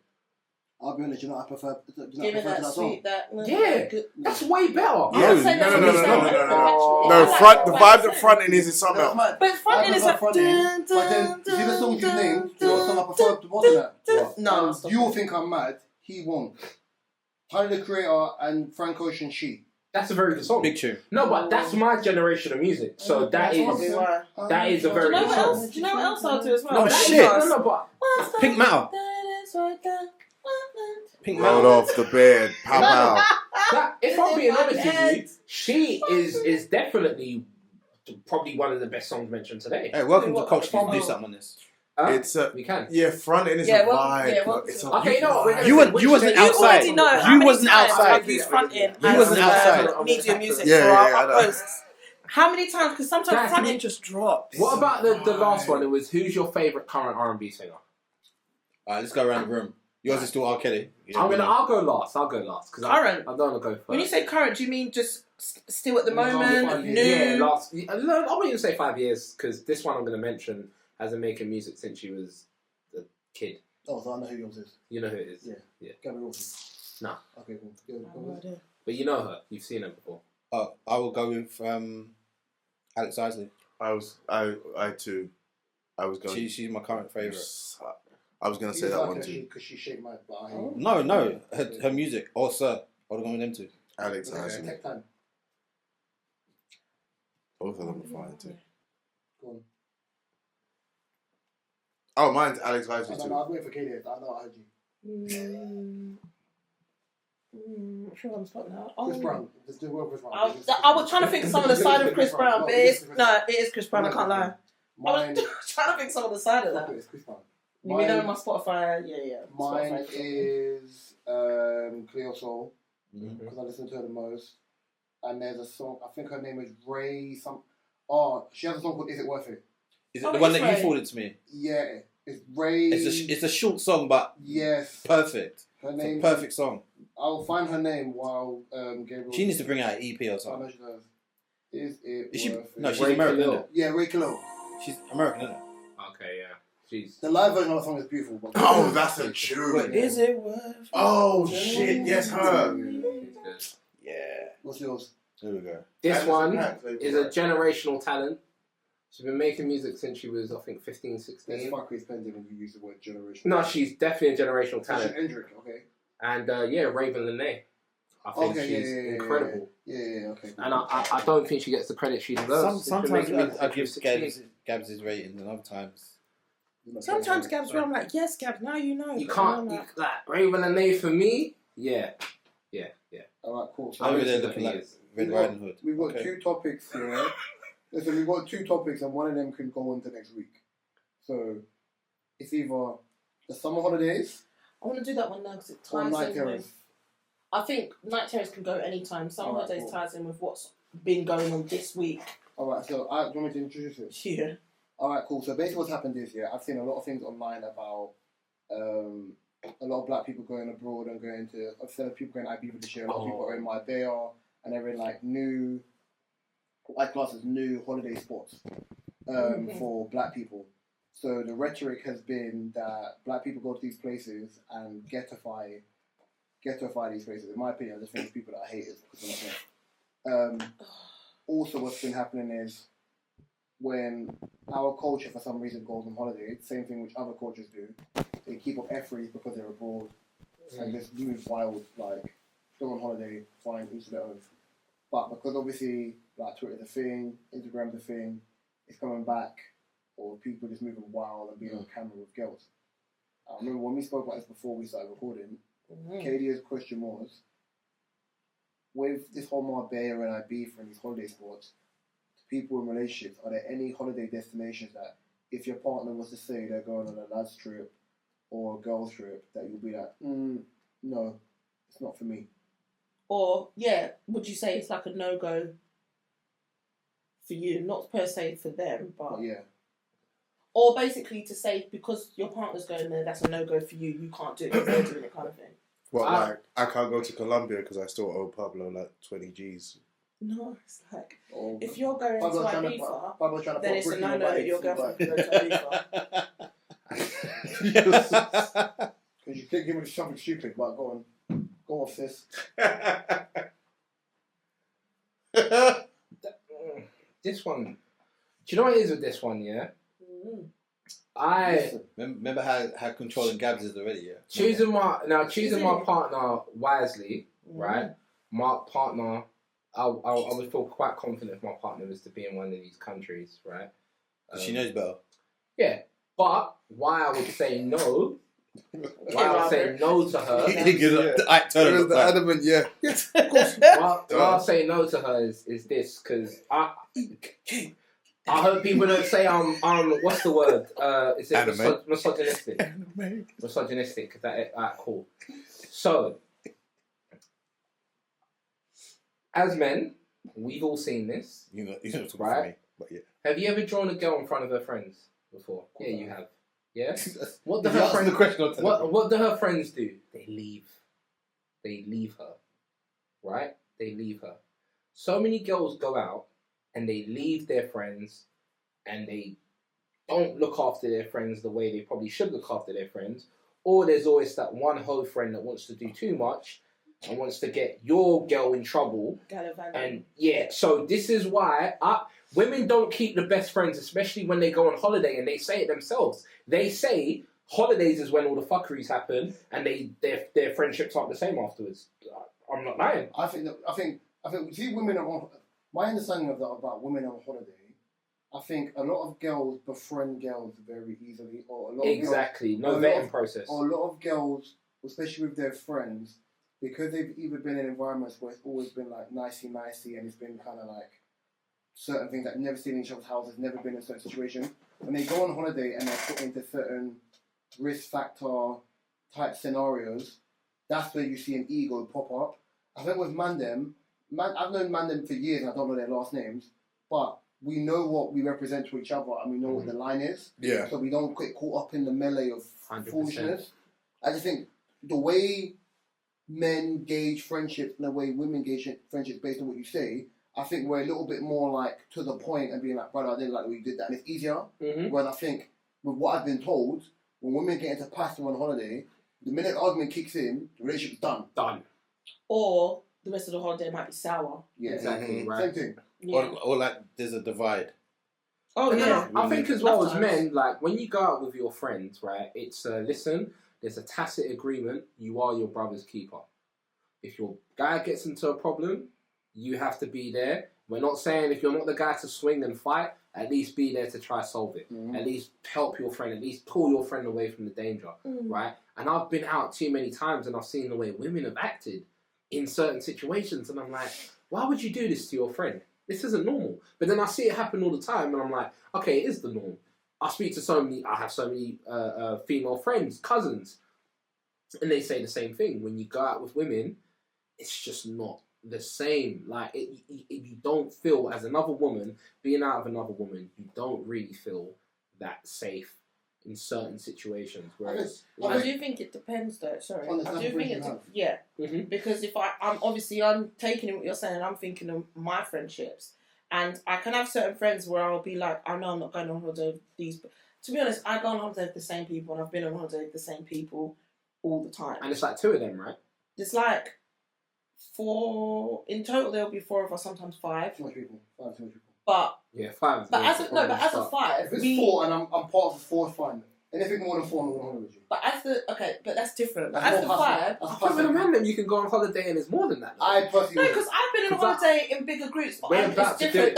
I'll be honest, I prefer. Give it that sweet, that. Yeah. good. That's way better. Yeah, I'm saying that's no, what no, we no, say. no, no, no, no. No, I front. The like vibe that. that fronting is something else. But fronting is like. But then, you see the songs you named, you know what song I prefer to more than that? No. And you will think I'm mad, he won't. Tyler the Creator and Frank Ocean She. That's a very good song. Big tune. No, but that's my generation of music. So that is a Do very you know good what song. else? Do you know what else I'll do as well? No, That shit. is No, but Pink Matter. Pink Rolled Matter. off the bed. Pow pow. that, if I'm being honest with you, she is definitely probably one of the best songs mentioned today. Hey, welcome to What- Coach. Can do something on this. It's a We can. fronting is Yeah, a well, vibe. yeah, well, but it's a okay, no, we're gonna- You wasn't You outside. already know how You many wasn't times outside. I've used fronting You as wasn't outside. media music Yeah, for yeah, our yeah, I know. posts. How many times? Because sometimes Guys, fronting just drops. What about the last one? It was who's your favourite current R&B singer? Alright, let's go around the room. Yours is still R. Kelly. I'll go last because Current? I don't want to go first. When you say current, do you mean just still at the Last moment, 5 new? years. Yeah, last. I won't even say 5 years because this one I'm going to mention has been making music since she was a kid. Oh, so I know who yours is. You know who it is. Yeah. Yeah. Gabby Wilson. No. Okay, cool. No idea. But you know her. You've seen her before. I will go with Alex Isley. I too. I was going. She's my current favourite. I was going to say that one too. Because she shaped my body. No, her music. Or Sir. I would have gone with them too. Alex Isley. Take time. Both of them are fine too. Go on. Oh, mine's Alex Isley I too. know, I'm waiting for Katie. I know I heard you. I'm sure I'm spot now. Chris Brown. Just do well, Chris Brown. I was trying to think of some of the side of Chris Brown, but it is Chris Brown. I can't lie. I was trying to think some of the side of that. It's Chris Brown. You mean on my Spotify? Yeah. Mine Spotify. is Cleo Soul because I listen to her the most. And there's a song. I think her name is Ray. She has a song called "Is It Worth It." Is it the one that you forwarded to me? Yeah, it's Ray. It's a short song, but yes, perfect. Her name. It's a perfect song. I'll find her name while Gabriel. She needs to bring out an EP or I know something. she does. Is it Is she? worth No, it? she's American, isn't it? Yeah, Ray Kilo. She's American, isn't it? Okay, yeah. She's The live version of the song is beautiful. But Oh, that's a tune. Is it worth it? Oh shit! Yes, her. Yeah. What's yours? There we go. This And one it's a is a generational talent. She's been making music since she was, I think, 15, It's 16. fucking expensive when you use the word generation. No, she's definitely a generational She's talent. Hendrick, okay. And Raven Lene. I think she's incredible. Yeah, okay. And I don't think she gets the credit she deserves. Sometimes I give Gabs' rating, and other times. Sometimes Gab's where I'm like, yes, Gab, now you know. You can't, Raven Lene for me, yeah. Alright, cool. So Over there looking like Red Riding Hood. We've got two topics here. Listen, we've got two topics, and one of them can go on to next week. So it's either the summer holidays I want to do that one now because it or ties night in terrors. with. I think night terrors can go anytime. Summer Alright, holidays cool. ties in with what's been going on this week. Alright, so do you want me to introduce it? Yeah. Alright, cool. So basically what's happened is, I've seen a lot of things online about a lot of black people going abroad and going to, instead of people going to Ibiza this year, a lot of people are in Marbella and they're in like new, like classes, new holiday spots for black people. So the rhetoric has been that black people go to these places and ghettify these places. In my opinion, I just think it's people that are haters because they're not there. Also, what's been happening is when our culture for some reason goes on holiday, same thing which other cultures do, they keep up efforts because they're abroad and just move wild, like go on holiday, fine, each their own. But because obviously like Twitter's a thing, Instagram's a thing, it's coming back, or people just moving wild and being on camera with girls. I remember when we spoke about this before we started recording, Kadia's question was, with this whole Marbella and Ibiza and these holiday spots, people in relationships, are there any holiday destinations that if your partner was to say they're going on a lads trip or a girls trip, that you'll be like, no, it's not for me? Or, would you say it's like a no-go for you? Not per se for them, but... Yeah. Or basically to say, because your partner's going there, that's a no-go for you, you can't do it because they're doing it kind of thing. Well, like, I can't go to Colombia because I still owe Pablo like 20 G's. No, it's like, if you're going to Ibiza, then it's a no-no that your girlfriend can go to Ibiza. Because you keep giving me something stupid, but go on. Go off, sis. This one. Do you know what it is with this one, yeah? Remember how controlling Gabs is already, yeah? Choosing my partner wisely, right? My partner, I would feel quite confident if my partner was to be in one of these countries, right? She knows better. Yeah, but why I would say no to her. The adamant, yeah. Yes, of course. Why I say no to her is this, because I hope people don't say I'm what's the word? Is it misogynistic? Misogynistic. Is that cool? So, as men, we've all seen this. You know talking right? for me, but yeah. Have you ever drawn a girl in front of her friends before? Yeah, you have. Yeah. What do You asked the question on what do her friends do? They leave. They leave her. Right? They leave her. So many girls go out and they leave their friends and they don't look after their friends the way they probably should look after their friends. Or there's always that one hoe friend that wants to do too much and wants to get your girl in trouble. And yeah, so this is why women don't keep the best friends, especially when they go on holiday, and they say it themselves. They say holidays is when all the fuckeries happen, and their friendships aren't the same afterwards. I'm not lying. I think see, women are. My understanding of that about women on holiday, I think a lot of girls befriend girls very easily, or a lot of girls, no vetting process. Or a lot of girls, especially with their friends, because they've either been in environments where it's always been like nicey, and it's been kind of like certain things that never seen in each other's houses, never been in a certain situation. When they go on holiday and they're put into certain risk factor type scenarios, that's where you see an ego pop up. I think with I've known Mandem for years and I don't know their last names, but we know what we represent to each other and we know what the line is. Yeah. So we don't get caught up in the melee of 100%. foolishness. I just think the way men gauge friendships and the way women gauge friendships based on what you say, I think we're a little bit more like to the point and being like, brother, I didn't like the way you did that. And it's easier. Whereas I think with what I've been told, when women get into pasta on holiday, the minute the argument kicks in, the relationship's done. Done. Or the rest of the holiday might be sour. Yeah, exactly. Right. Same thing. Yeah. Or like there's a divide. Oh yeah. I think as well as men, like when you go out with your friends, right? It's listen. There's a tacit agreement. You are your brother's keeper. If your guy gets into a problem, you have to be there. We're not saying if you're not the guy to swing and fight, at least be there to try solve it. At least help your friend. At least pull your friend away from the danger, right? And I've been out too many times and I've seen the way women have acted in certain situations, and I'm like, why would you do this to your friend? This isn't normal. But then I see it happen all the time, and I'm like, okay, it is the norm. I have so many female friends, cousins, and they say the same thing. When you go out with women, it's just not the same. Like, you don't feel, as another woman, being out of another woman, you don't really feel that safe in certain situations. Whereas I do think it depends though, sorry. I do think because if I'm taking in what you're saying and I'm thinking of my friendships, and I can have certain friends where I'll be like, I know I'm not going on holiday with these, but to be honest, I go on holiday with the same people and I've been on holiday with the same people all the time. And it's like 2 of them, right? It's like 4 in total. There'll be 4 of us, sometimes 5. 5 people. But yeah, 5. But as a 5, if it's 4 and I'm part of the 4, it's fine. Anything more than 4, I'm going with you. But but that's different. But as the 5, I think with a man, then you can go on holiday and it's more than that. I personally, no, because I've been on holiday in bigger groups. But it's different.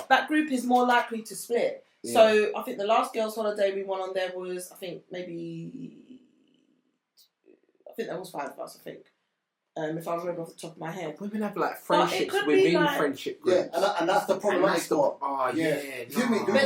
That group is more likely to split. Yeah. So I think the last girls' holiday we went on there was, I think there was 5 of us. I think. If I remember off the top of my head. Women have like friendships within friendship groups. Yeah, and that's the problematic part. But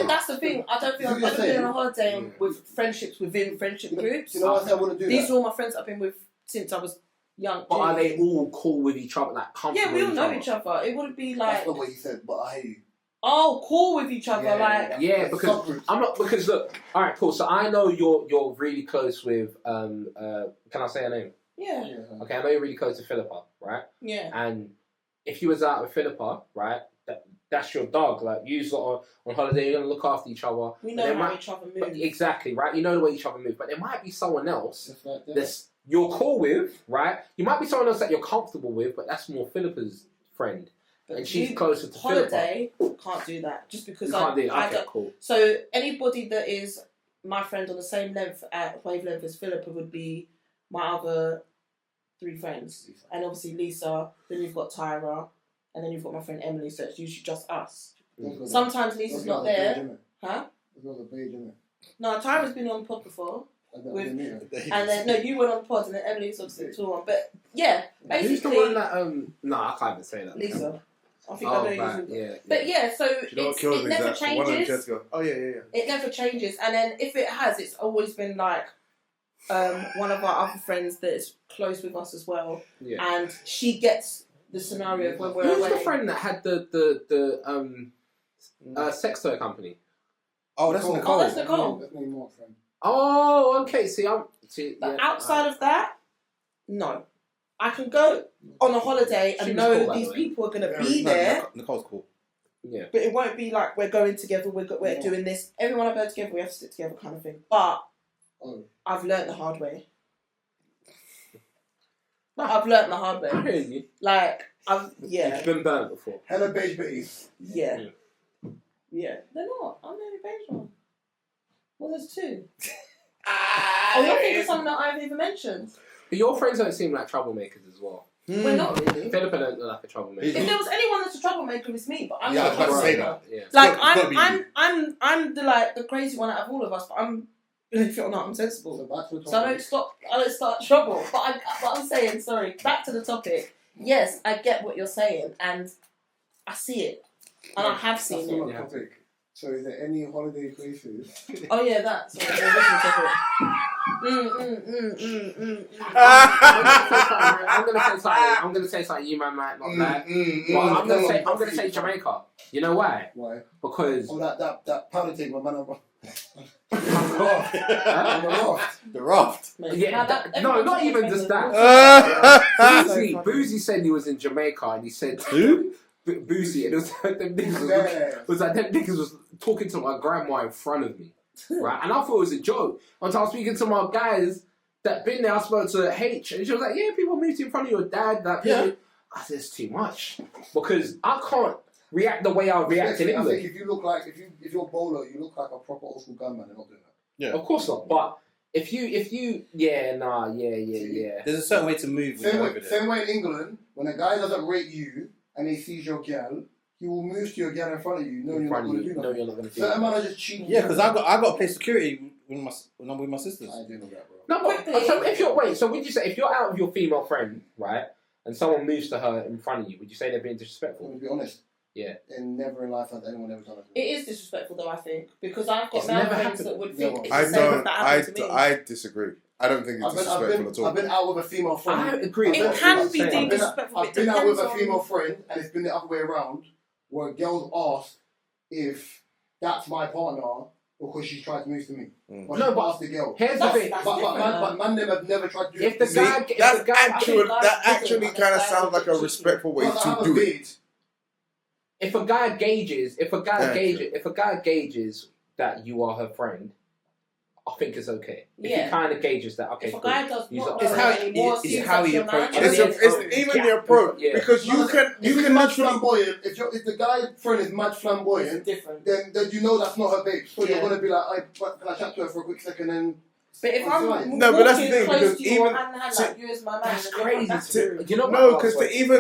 that's the thing. I don't feel I've ever been on a holiday with friendships within friendship groups. You know what I want to do? These are all my friends I've been with since I was young. But are they all cool with each other? Like comfortable? Yeah, we all know each other. It wouldn't be like. That's not what you said, but I hear you. Oh, cool with each other, because look, all right, cool. So I know you're really close with can I say her name? Yeah. Okay, I know you're really close to Philippa, right? Yeah. And if you was out with Philippa, right, that's your dog. Like, you lot on holiday, you're going to look after each other. We know how each other move. Exactly, right? You know the way each other move. But there might be someone else that's you're cool with, right? You might be someone else that you're comfortable with, but that's more Philippa's friend. But and she's closer to holiday, Philippa. Can't do that. Just because can't do it. Okay, cool. So anybody that is my friend on the same wavelength as Philippa would be my other 3 friends. And obviously Lisa, then you've got Tyra, and then you've got my friend Emily, so it's usually just us. Sometimes Lisa's not there. Huh? No, Tyra's been on the pod before. And then, no, you went on the pod, and then Emily's obviously too on. But yeah, basically. Who's the one that, no, I can't even say that. Lisa. I think I know you. Yeah. But yeah, so it never changes. Oh, yeah. It never changes. And then if it has, it's always been like, one of our other friends that is close with us as well, and she gets the scenario when we're away. Who's the friend that had the sex toy company? Oh, that's Nicole. Oh, that's Nicole. Oh, okay. But outside of that, no. I can go on a holiday and know these people are going to be there. Nicole's cool. Yeah. But it won't be like we're going together, we're doing this. Everyone I go together, we have to stick together kind of thing. But I've learnt the hard way. I've learnt the hard way. Really? Like, You've been burnt before. Hella beige bitties. Yeah. Yeah. They're not. I'm the only beige one. Well, there's two. Oh, you're thinking of someone that I've even mentioned. But your friends don't seem like troublemakers as well. We're not really. Philippa don't look like a troublemaker. If there was anyone that's a troublemaker, it's me. But I'm Yeah, I not was about to say troublemaker. that. Yeah. Like It's gotta be I'm the crazy one out of all of us. But I'm, believe it or not, I'm sensible. So back to the So I topic. don't start trouble. But I'm saying, sorry, back to the topic. Yes, I get what you're saying, and I see it, and I have That's seen not it. my topic. So is there any holiday places? Oh yeah, that. Sorry, the original topic. I'm gonna say something you man might not like. Well, I'm gonna say Jamaica. You know why? Why? Because Oh, that powder thing, my man. On the The raft. yeah, no, not even just that. Boozy said he was in Jamaica and he said Who? Boozy, and it was like them niggas was talking to my grandma in front of me, right? And I thought it was a joke until I was speaking to my guys that been there. I spoke to H, and she was like, "Yeah, people moved in front of your dad." That Yeah. I said it's too much because I can't react the way I react in I England. think if you look like if you're bowler, you look like a proper old school gunman. They're not doing that. Yeah. Of course not, but if you, yeah. There's a certain way to move when you're over there. Same way in England, when a guy doesn't rate you and he sees your girl, he will move to your girl in front of you. No, you're not going to do No, nothing. you're not going to do Certain that. man are just cheating. Yeah, because I got to play security when I'm with my sisters. I do know that, bro. No, but so if you're so would you say if you're out with your female friend, right, and someone moves to her in front of you, would you say they're being disrespectful? To be honest. Yeah. And never in life has anyone ever done it. It is disrespectful, though. I think because I've got It's male never friends happened. that would think it's I the same if don't. that happened to me. I disagree. I don't think it's disrespectful at all. I've been out with a female friend. I agree. It can be deemed I've been, disrespectful. I've been out with a female friend, and it's been the other way around, where girls ask if that's my partner because she's tried to move to me. Or No, she but asked the girl. Here's the thing. But man have never tried to do If it. the to guy, me. if the guy, That actually kind of sounds like a respectful way Well, I have to a do it. beard. if a guy gauges, Yeah, if a guy gauges that you are her friend, I think it's okay. If Yeah. he kind of gauges that, okay, If a cool. guy does He's not up know for how- it. anymore, it's seems how like he your man, approaches and it. then- It's even the approach Yeah. because you If can he's mad literally. flamboyant, if the guy friend is mad flamboyant, It's different. then you know that's not her babe. So Yeah. you're gonna be like, can I chat to her for a quick second? And But if I'm Right. No, but that's the walking thing, close because to you even- hand in hand like you as my man, That's then you're crazy. back To, to you know No, what? because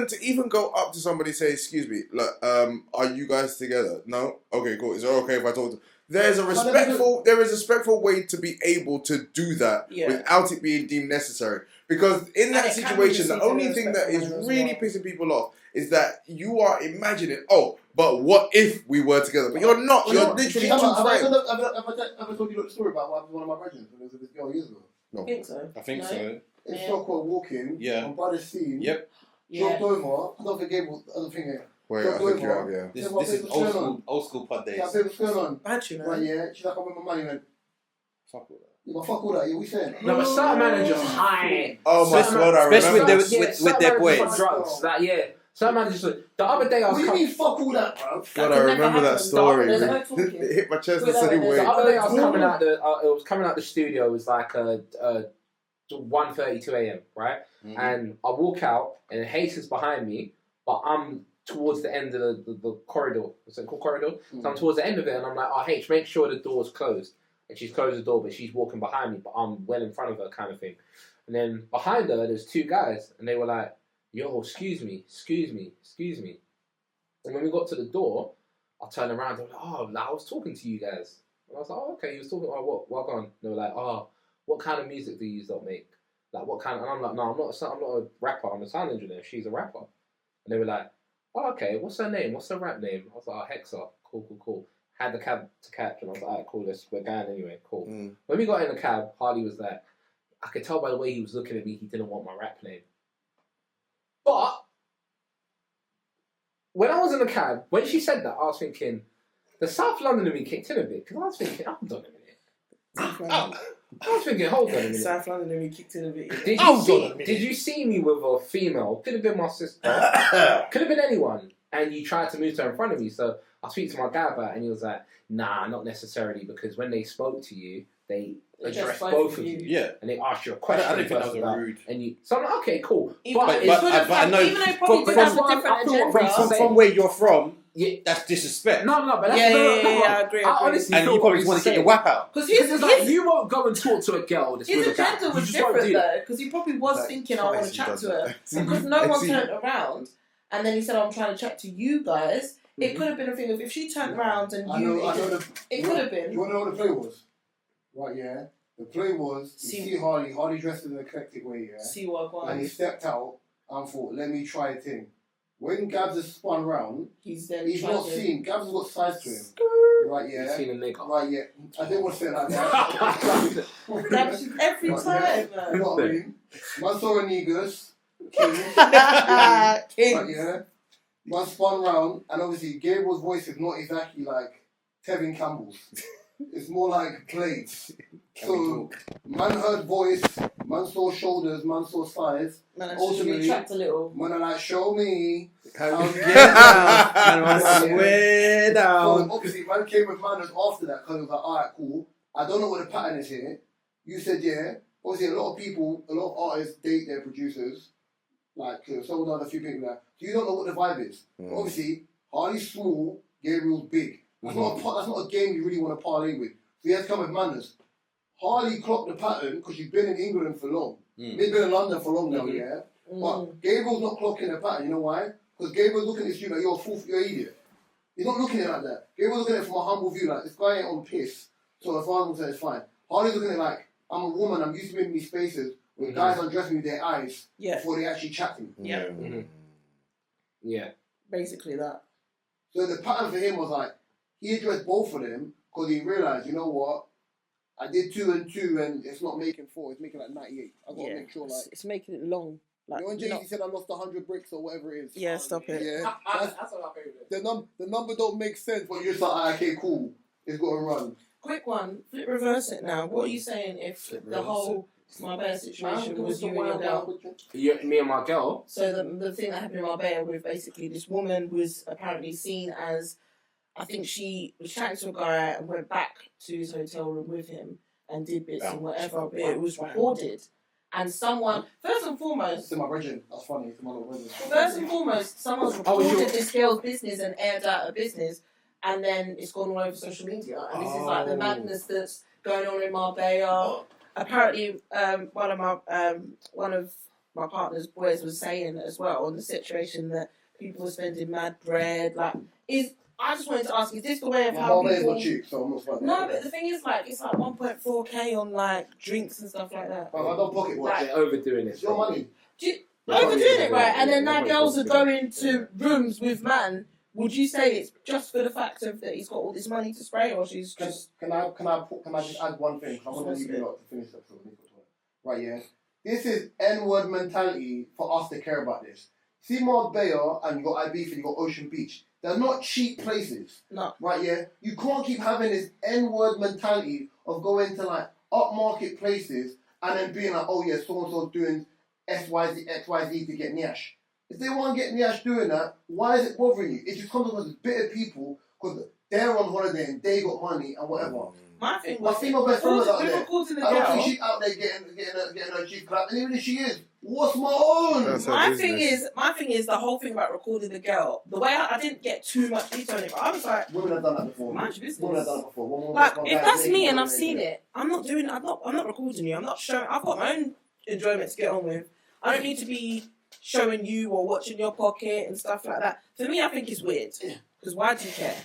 to even go up to somebody and say, "Excuse me, look, are you guys together?" No. Okay, cool. Is it okay if I talk to? There is a respectful way to be able to do that Yeah. without it being deemed necessary. Because in And that it can be situation, the received in only a thing that is respectful manner as really well. pissing people off is that you are imagining, oh, but what if we were together? But you're not. Well, You're no, literally have two I friends. ever told you the story about what happened to one of my friends? There was this girl years ago. I think so. I think No? so. It's Yeah. so called walking. Yeah. On Brother's scene. Yep. Dropped Yeah. over. I don't think it was. I don't think it. Wait, I think you have, yeah. This Yeah, is what's going old school pod days. Yeah, babe, what's going on? Bad, you know. Right, yeah. She's like, I'm with my money, man. Fuck all that. Yeah, but fuck all that. Yeah, we saying. No, but certain men are just high. Oh my Certain god, I especially remember. with their- with their boys. On drugs. That yeah. Certain men are just like, the other day I What was do you coming. mean fuck all that, bro? God, That I could never remember that happen. story. There's man. no talking. It hit my chest the Without same it, way. The other day I was Cool. coming out it was coming out the studio. It was like 1:32 a.m. right, Mhm. and I walk out and Hayes is behind me, but I'm towards the end of the corridor. Is it called corridor? So I'm towards the end of it, and I'm like, oh H, make sure the door's closed. And she's closed the door, but she's walking behind me, but I'm well in front of her, kind of thing. And then behind her, there's two guys, and they were like, yo, excuse me. And when we got to the door, I turned around, they were like, oh, I was talking to you guys. And I was like, oh, okay, you was talking, oh, what on? They were like, oh, what kind of music do you lot make? Like, what kind of, and I'm like, no, I'm not a rapper, I'm a sound engineer, she's a rapper. And they were like, oh, okay, what's her name? What's her rap name? I was like, oh, Hexa, cool. Had the cab to catch, and I was like, alright, cool, we're going anyway, cool. When we got in the cab, Harley was like, I could tell by the way he was looking at me, he didn't want my rap name. But, when I was in the cab, when she said that, I was thinking, the South London in me kicked in a bit, because I was thinking, hold on a minute. I was thinking, hold on a minute. South London and we kicked in a bit. Did you see me with a female? Could have been my sister. Could have been anyone. And you tried to move to her in front of me. So I speak to my guy about it, and he was like, nah, not necessarily, because when they spoke to you, they address both of you. Yeah. And they ask you a I question. don't think that was about, rude. and you, so I'm like, okay, cool. Even But I know even though it probably did have a different agenda. from where you're from, that's disrespect. No, but that's I agree. I honestly And feel you probably what want he's to get your saying. whap out. Because It's like you won't go and talk to a girl. his agenda was different though, because he probably was Like, thinking, I want to twice he chat does to her. it. Because no one See. turned around, and then he said, I'm trying to chat to you guys. It could have been a thing of if she turned around and it could have been. You want to know what the play was? Right, yeah. The play was, you see Harley dressed in an eclectic way, yeah? See what I And he stepped out and thought, let me try a thing. When Gabs has spun round, he's not seen. Gabs has got size to him. Right, yeah. He's seen a nigga. Right, yeah. I didn't want to say it like that. That's every time, man. You know what I mean? Man saw a Negus, King. Right, yeah. Man spun round, and obviously Gabriel's voice is not exactly like Tevin Campbell's. It's more like Blades. So, man heard voice, man saw shoulders, man saw size. Man, ultimately, trapped a little. Man, are like, show me. How you get down? And I swear down. So, obviously, man came with manners after that because it was like, alright, cool. I don't know what the pattern is here. You said, yeah. Obviously, a lot of artists date their producers. Like, so done a few people there. So you don't know what the vibe is. But obviously, Harley's small, Gabriel's big. That's not a game you really want to parlay with. So you have to come with manners. Harley clocked the pattern because you've been in England for long. They've been in London for long now, yeah? But Gabriel's not clocking the pattern, you know why? Because Gabriel's looking at you like you're an idiot. He's not looking at it like that. Gabriel's looking at it from a humble view, like this guy ain't on piss. So as far as I'm saying, it's fine. Harley's looking at it like, I'm a woman, I'm used to being in these spaces where guys undress me with their eyes before they actually chat to me. Yeah. Yeah. Basically that. So the pattern for him was like, he addressed both of them because he realised, you know what? I did 2 and 2 and it's not making 4, it's making like 98. I've got to make sure like... It's making it long. Like, you know when Jay-Z said I lost 100 bricks or whatever it is? Yeah, stop it. Yeah. That's what I favourite. The number don't make sense, but you're just like, okay, cool. It's got to run. Quick one, reverse it now. What are you saying if the whole Marbella situation was you and your girl? Me and my girl? So the thing that happened in Marbella with basically this woman was apparently seen as, I think she was chatting to a guy and went back to his hotel room with him and did bits and whatever, but it was recorded. And someone, first and foremost... To my virgin, that's funny, to my little virgin. First and foremost, someone's recorded this girl's business and aired out her business, and then it's gone all over social media. And this is like the madness that's going on in Marbella. Apparently, one of my partner's boys was saying as well on the situation that people are spending mad bread. Like, I just wanted to ask, is this the way of how people... Marbella's not cheap, so I'm not sure. No, but the thing is, like, it's like 1.4k on like drinks and stuff like that. I don't pocket watch. They're overdoing it. It's your money. Overdoing it, right? And then now girls are going to rooms with man. Would you say it's just for the fact of that he's got all this money to spray, or she's just... Can I just add one thing? I want to leave you lot to finish that. Right, yeah. This is N-word mentality for us to care about this. See Marbella and you got Ibiza and you got Ocean Beach. They're not cheap places. No. Right, yeah? You can't keep having this N-word mentality of going to like upmarket places and then being like, oh yeah, so-and-so's doing XYZ to get Nyash. If they want to get Nyash doing that, why is it bothering you? It just comes across as bitter people because they're on holiday and they got money and whatever. My thing was, female best friend was out there. I don't think she's out there getting her cheek clapped. And even if she is, what's my own? My thing is the whole thing about recording the girl. The way I didn't get too much detail on it, but I was like, women have done that before. Mind your business. Women have done it before. Like, if that's me and I've seen it, I'm not doing. I'm not recording you. I'm not showing. I've got my own enjoyment to get on with. I don't need to be showing you or watching your pocket and stuff like that. For me, I think it's weird. Because why do you care?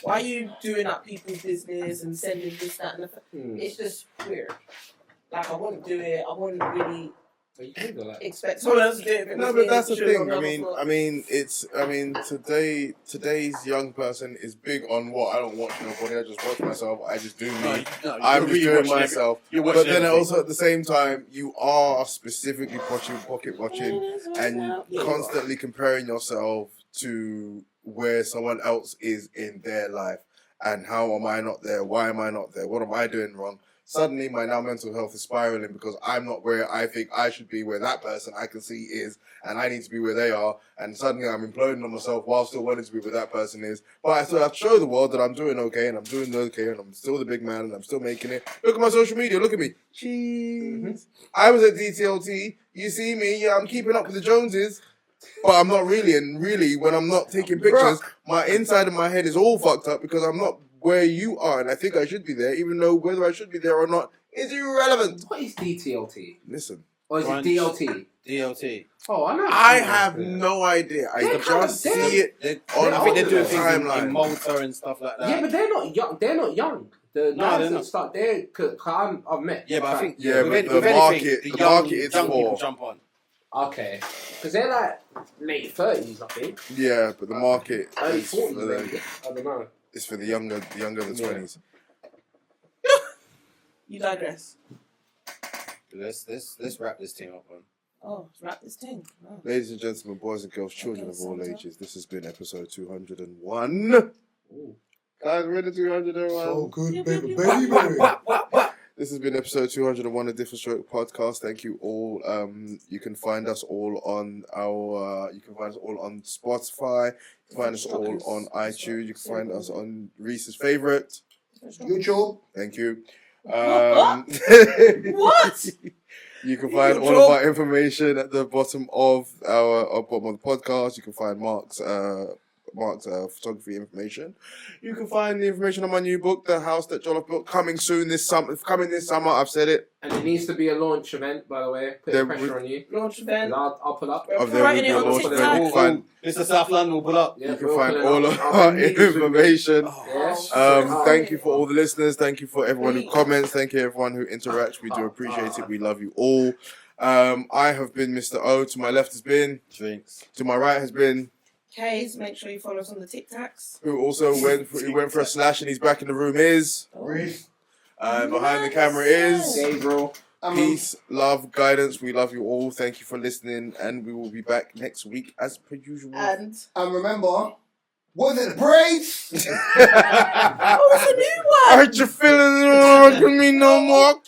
Why are you doing up people's business and sending this, that, and the... It's just weird. Like, I wouldn't do it. I wouldn't really expect someone else to do it. No, but that's the thing. I mean, today's young person is big on what I don't watch nobody. I just watch myself. I just do me. I'm just doing myself. But then also at the same time, you are specifically pocket watching and constantly comparing yourself to where someone else is in their life and how am I not there? Why am I not there? What am I doing wrong? suddenly my now mental health is spiraling because I'm not where I think I should be, where that person I can see is, and I need to be where they are, and suddenly I'm imploding on myself while still wanting to be where that person is. But I still have to show the world that I'm doing okay, and I'm doing okay, and I'm still the big man, and I'm still making it. Look at my social media, look at me. Cheese. I was at DTLT, you see me, yeah, I'm keeping up with the Joneses. But I'm not really, and really, when I'm not taking pictures, my inside of my head is all fucked up because I'm not where you are, and I think I should be there, even though whether I should be there or not is irrelevant. What is DTLT? Listen. Or is it DLT? DLT. Oh, I know. I have no idea. I just see it on I think they're doing the things in timeline. Malta and stuff like that. Yeah, but they're not young. They're not young. The guys that start, I've met. Yeah, but I think but with the market, anything, the market is young for. people jump on. Okay, because they're like late 30s, I think. Yeah, but the market Early is 40s, for maybe. I don't know. It's for the younger than 20s. You digress. Let's wrap this thing up, man. Oh, wrap this thing. Oh. Ladies and gentlemen, boys and girls, children of all ages, this has been episode 201. Ooh. Guys, we're in the 201. So good, baby. This has been episode 201 of Different Stroke Podcast. Thank you all. You can find us all on our. You can find us all on Spotify. You can find us all on iTunes. You can find us on Reese's favorite. YouTube. Thank you. What? You can find all of our information at the bottom of our bottom of the podcast. You can find Mark's photography information. You can find the information on my new book, The House That Jolliffe Built, coming soon this summer. Coming this summer, I've said it. And it needs to be a launch event, by the way. Put pressure on you. Launch event. I'll pull up. Of there will be a launch event. It's the South London, we'll pull up. Yeah, you can find all of our information. Thank you for all the listeners. Thank you for everyone who comments. Thank you everyone who interacts. We do appreciate it. We love you all. I have been Mr. O. To my left has been Drinks. To my right has been Kays. Make sure you follow us on the TikToks. who also went for a slash and he's back in the room is Reese. behind the camera is Gabriel. peace, love, guidance. We love you all. Thank you for listening, and we will be back next week as per usual. And remember, was it the braids? oh, it's a new one. Aren't you feeling it? No more.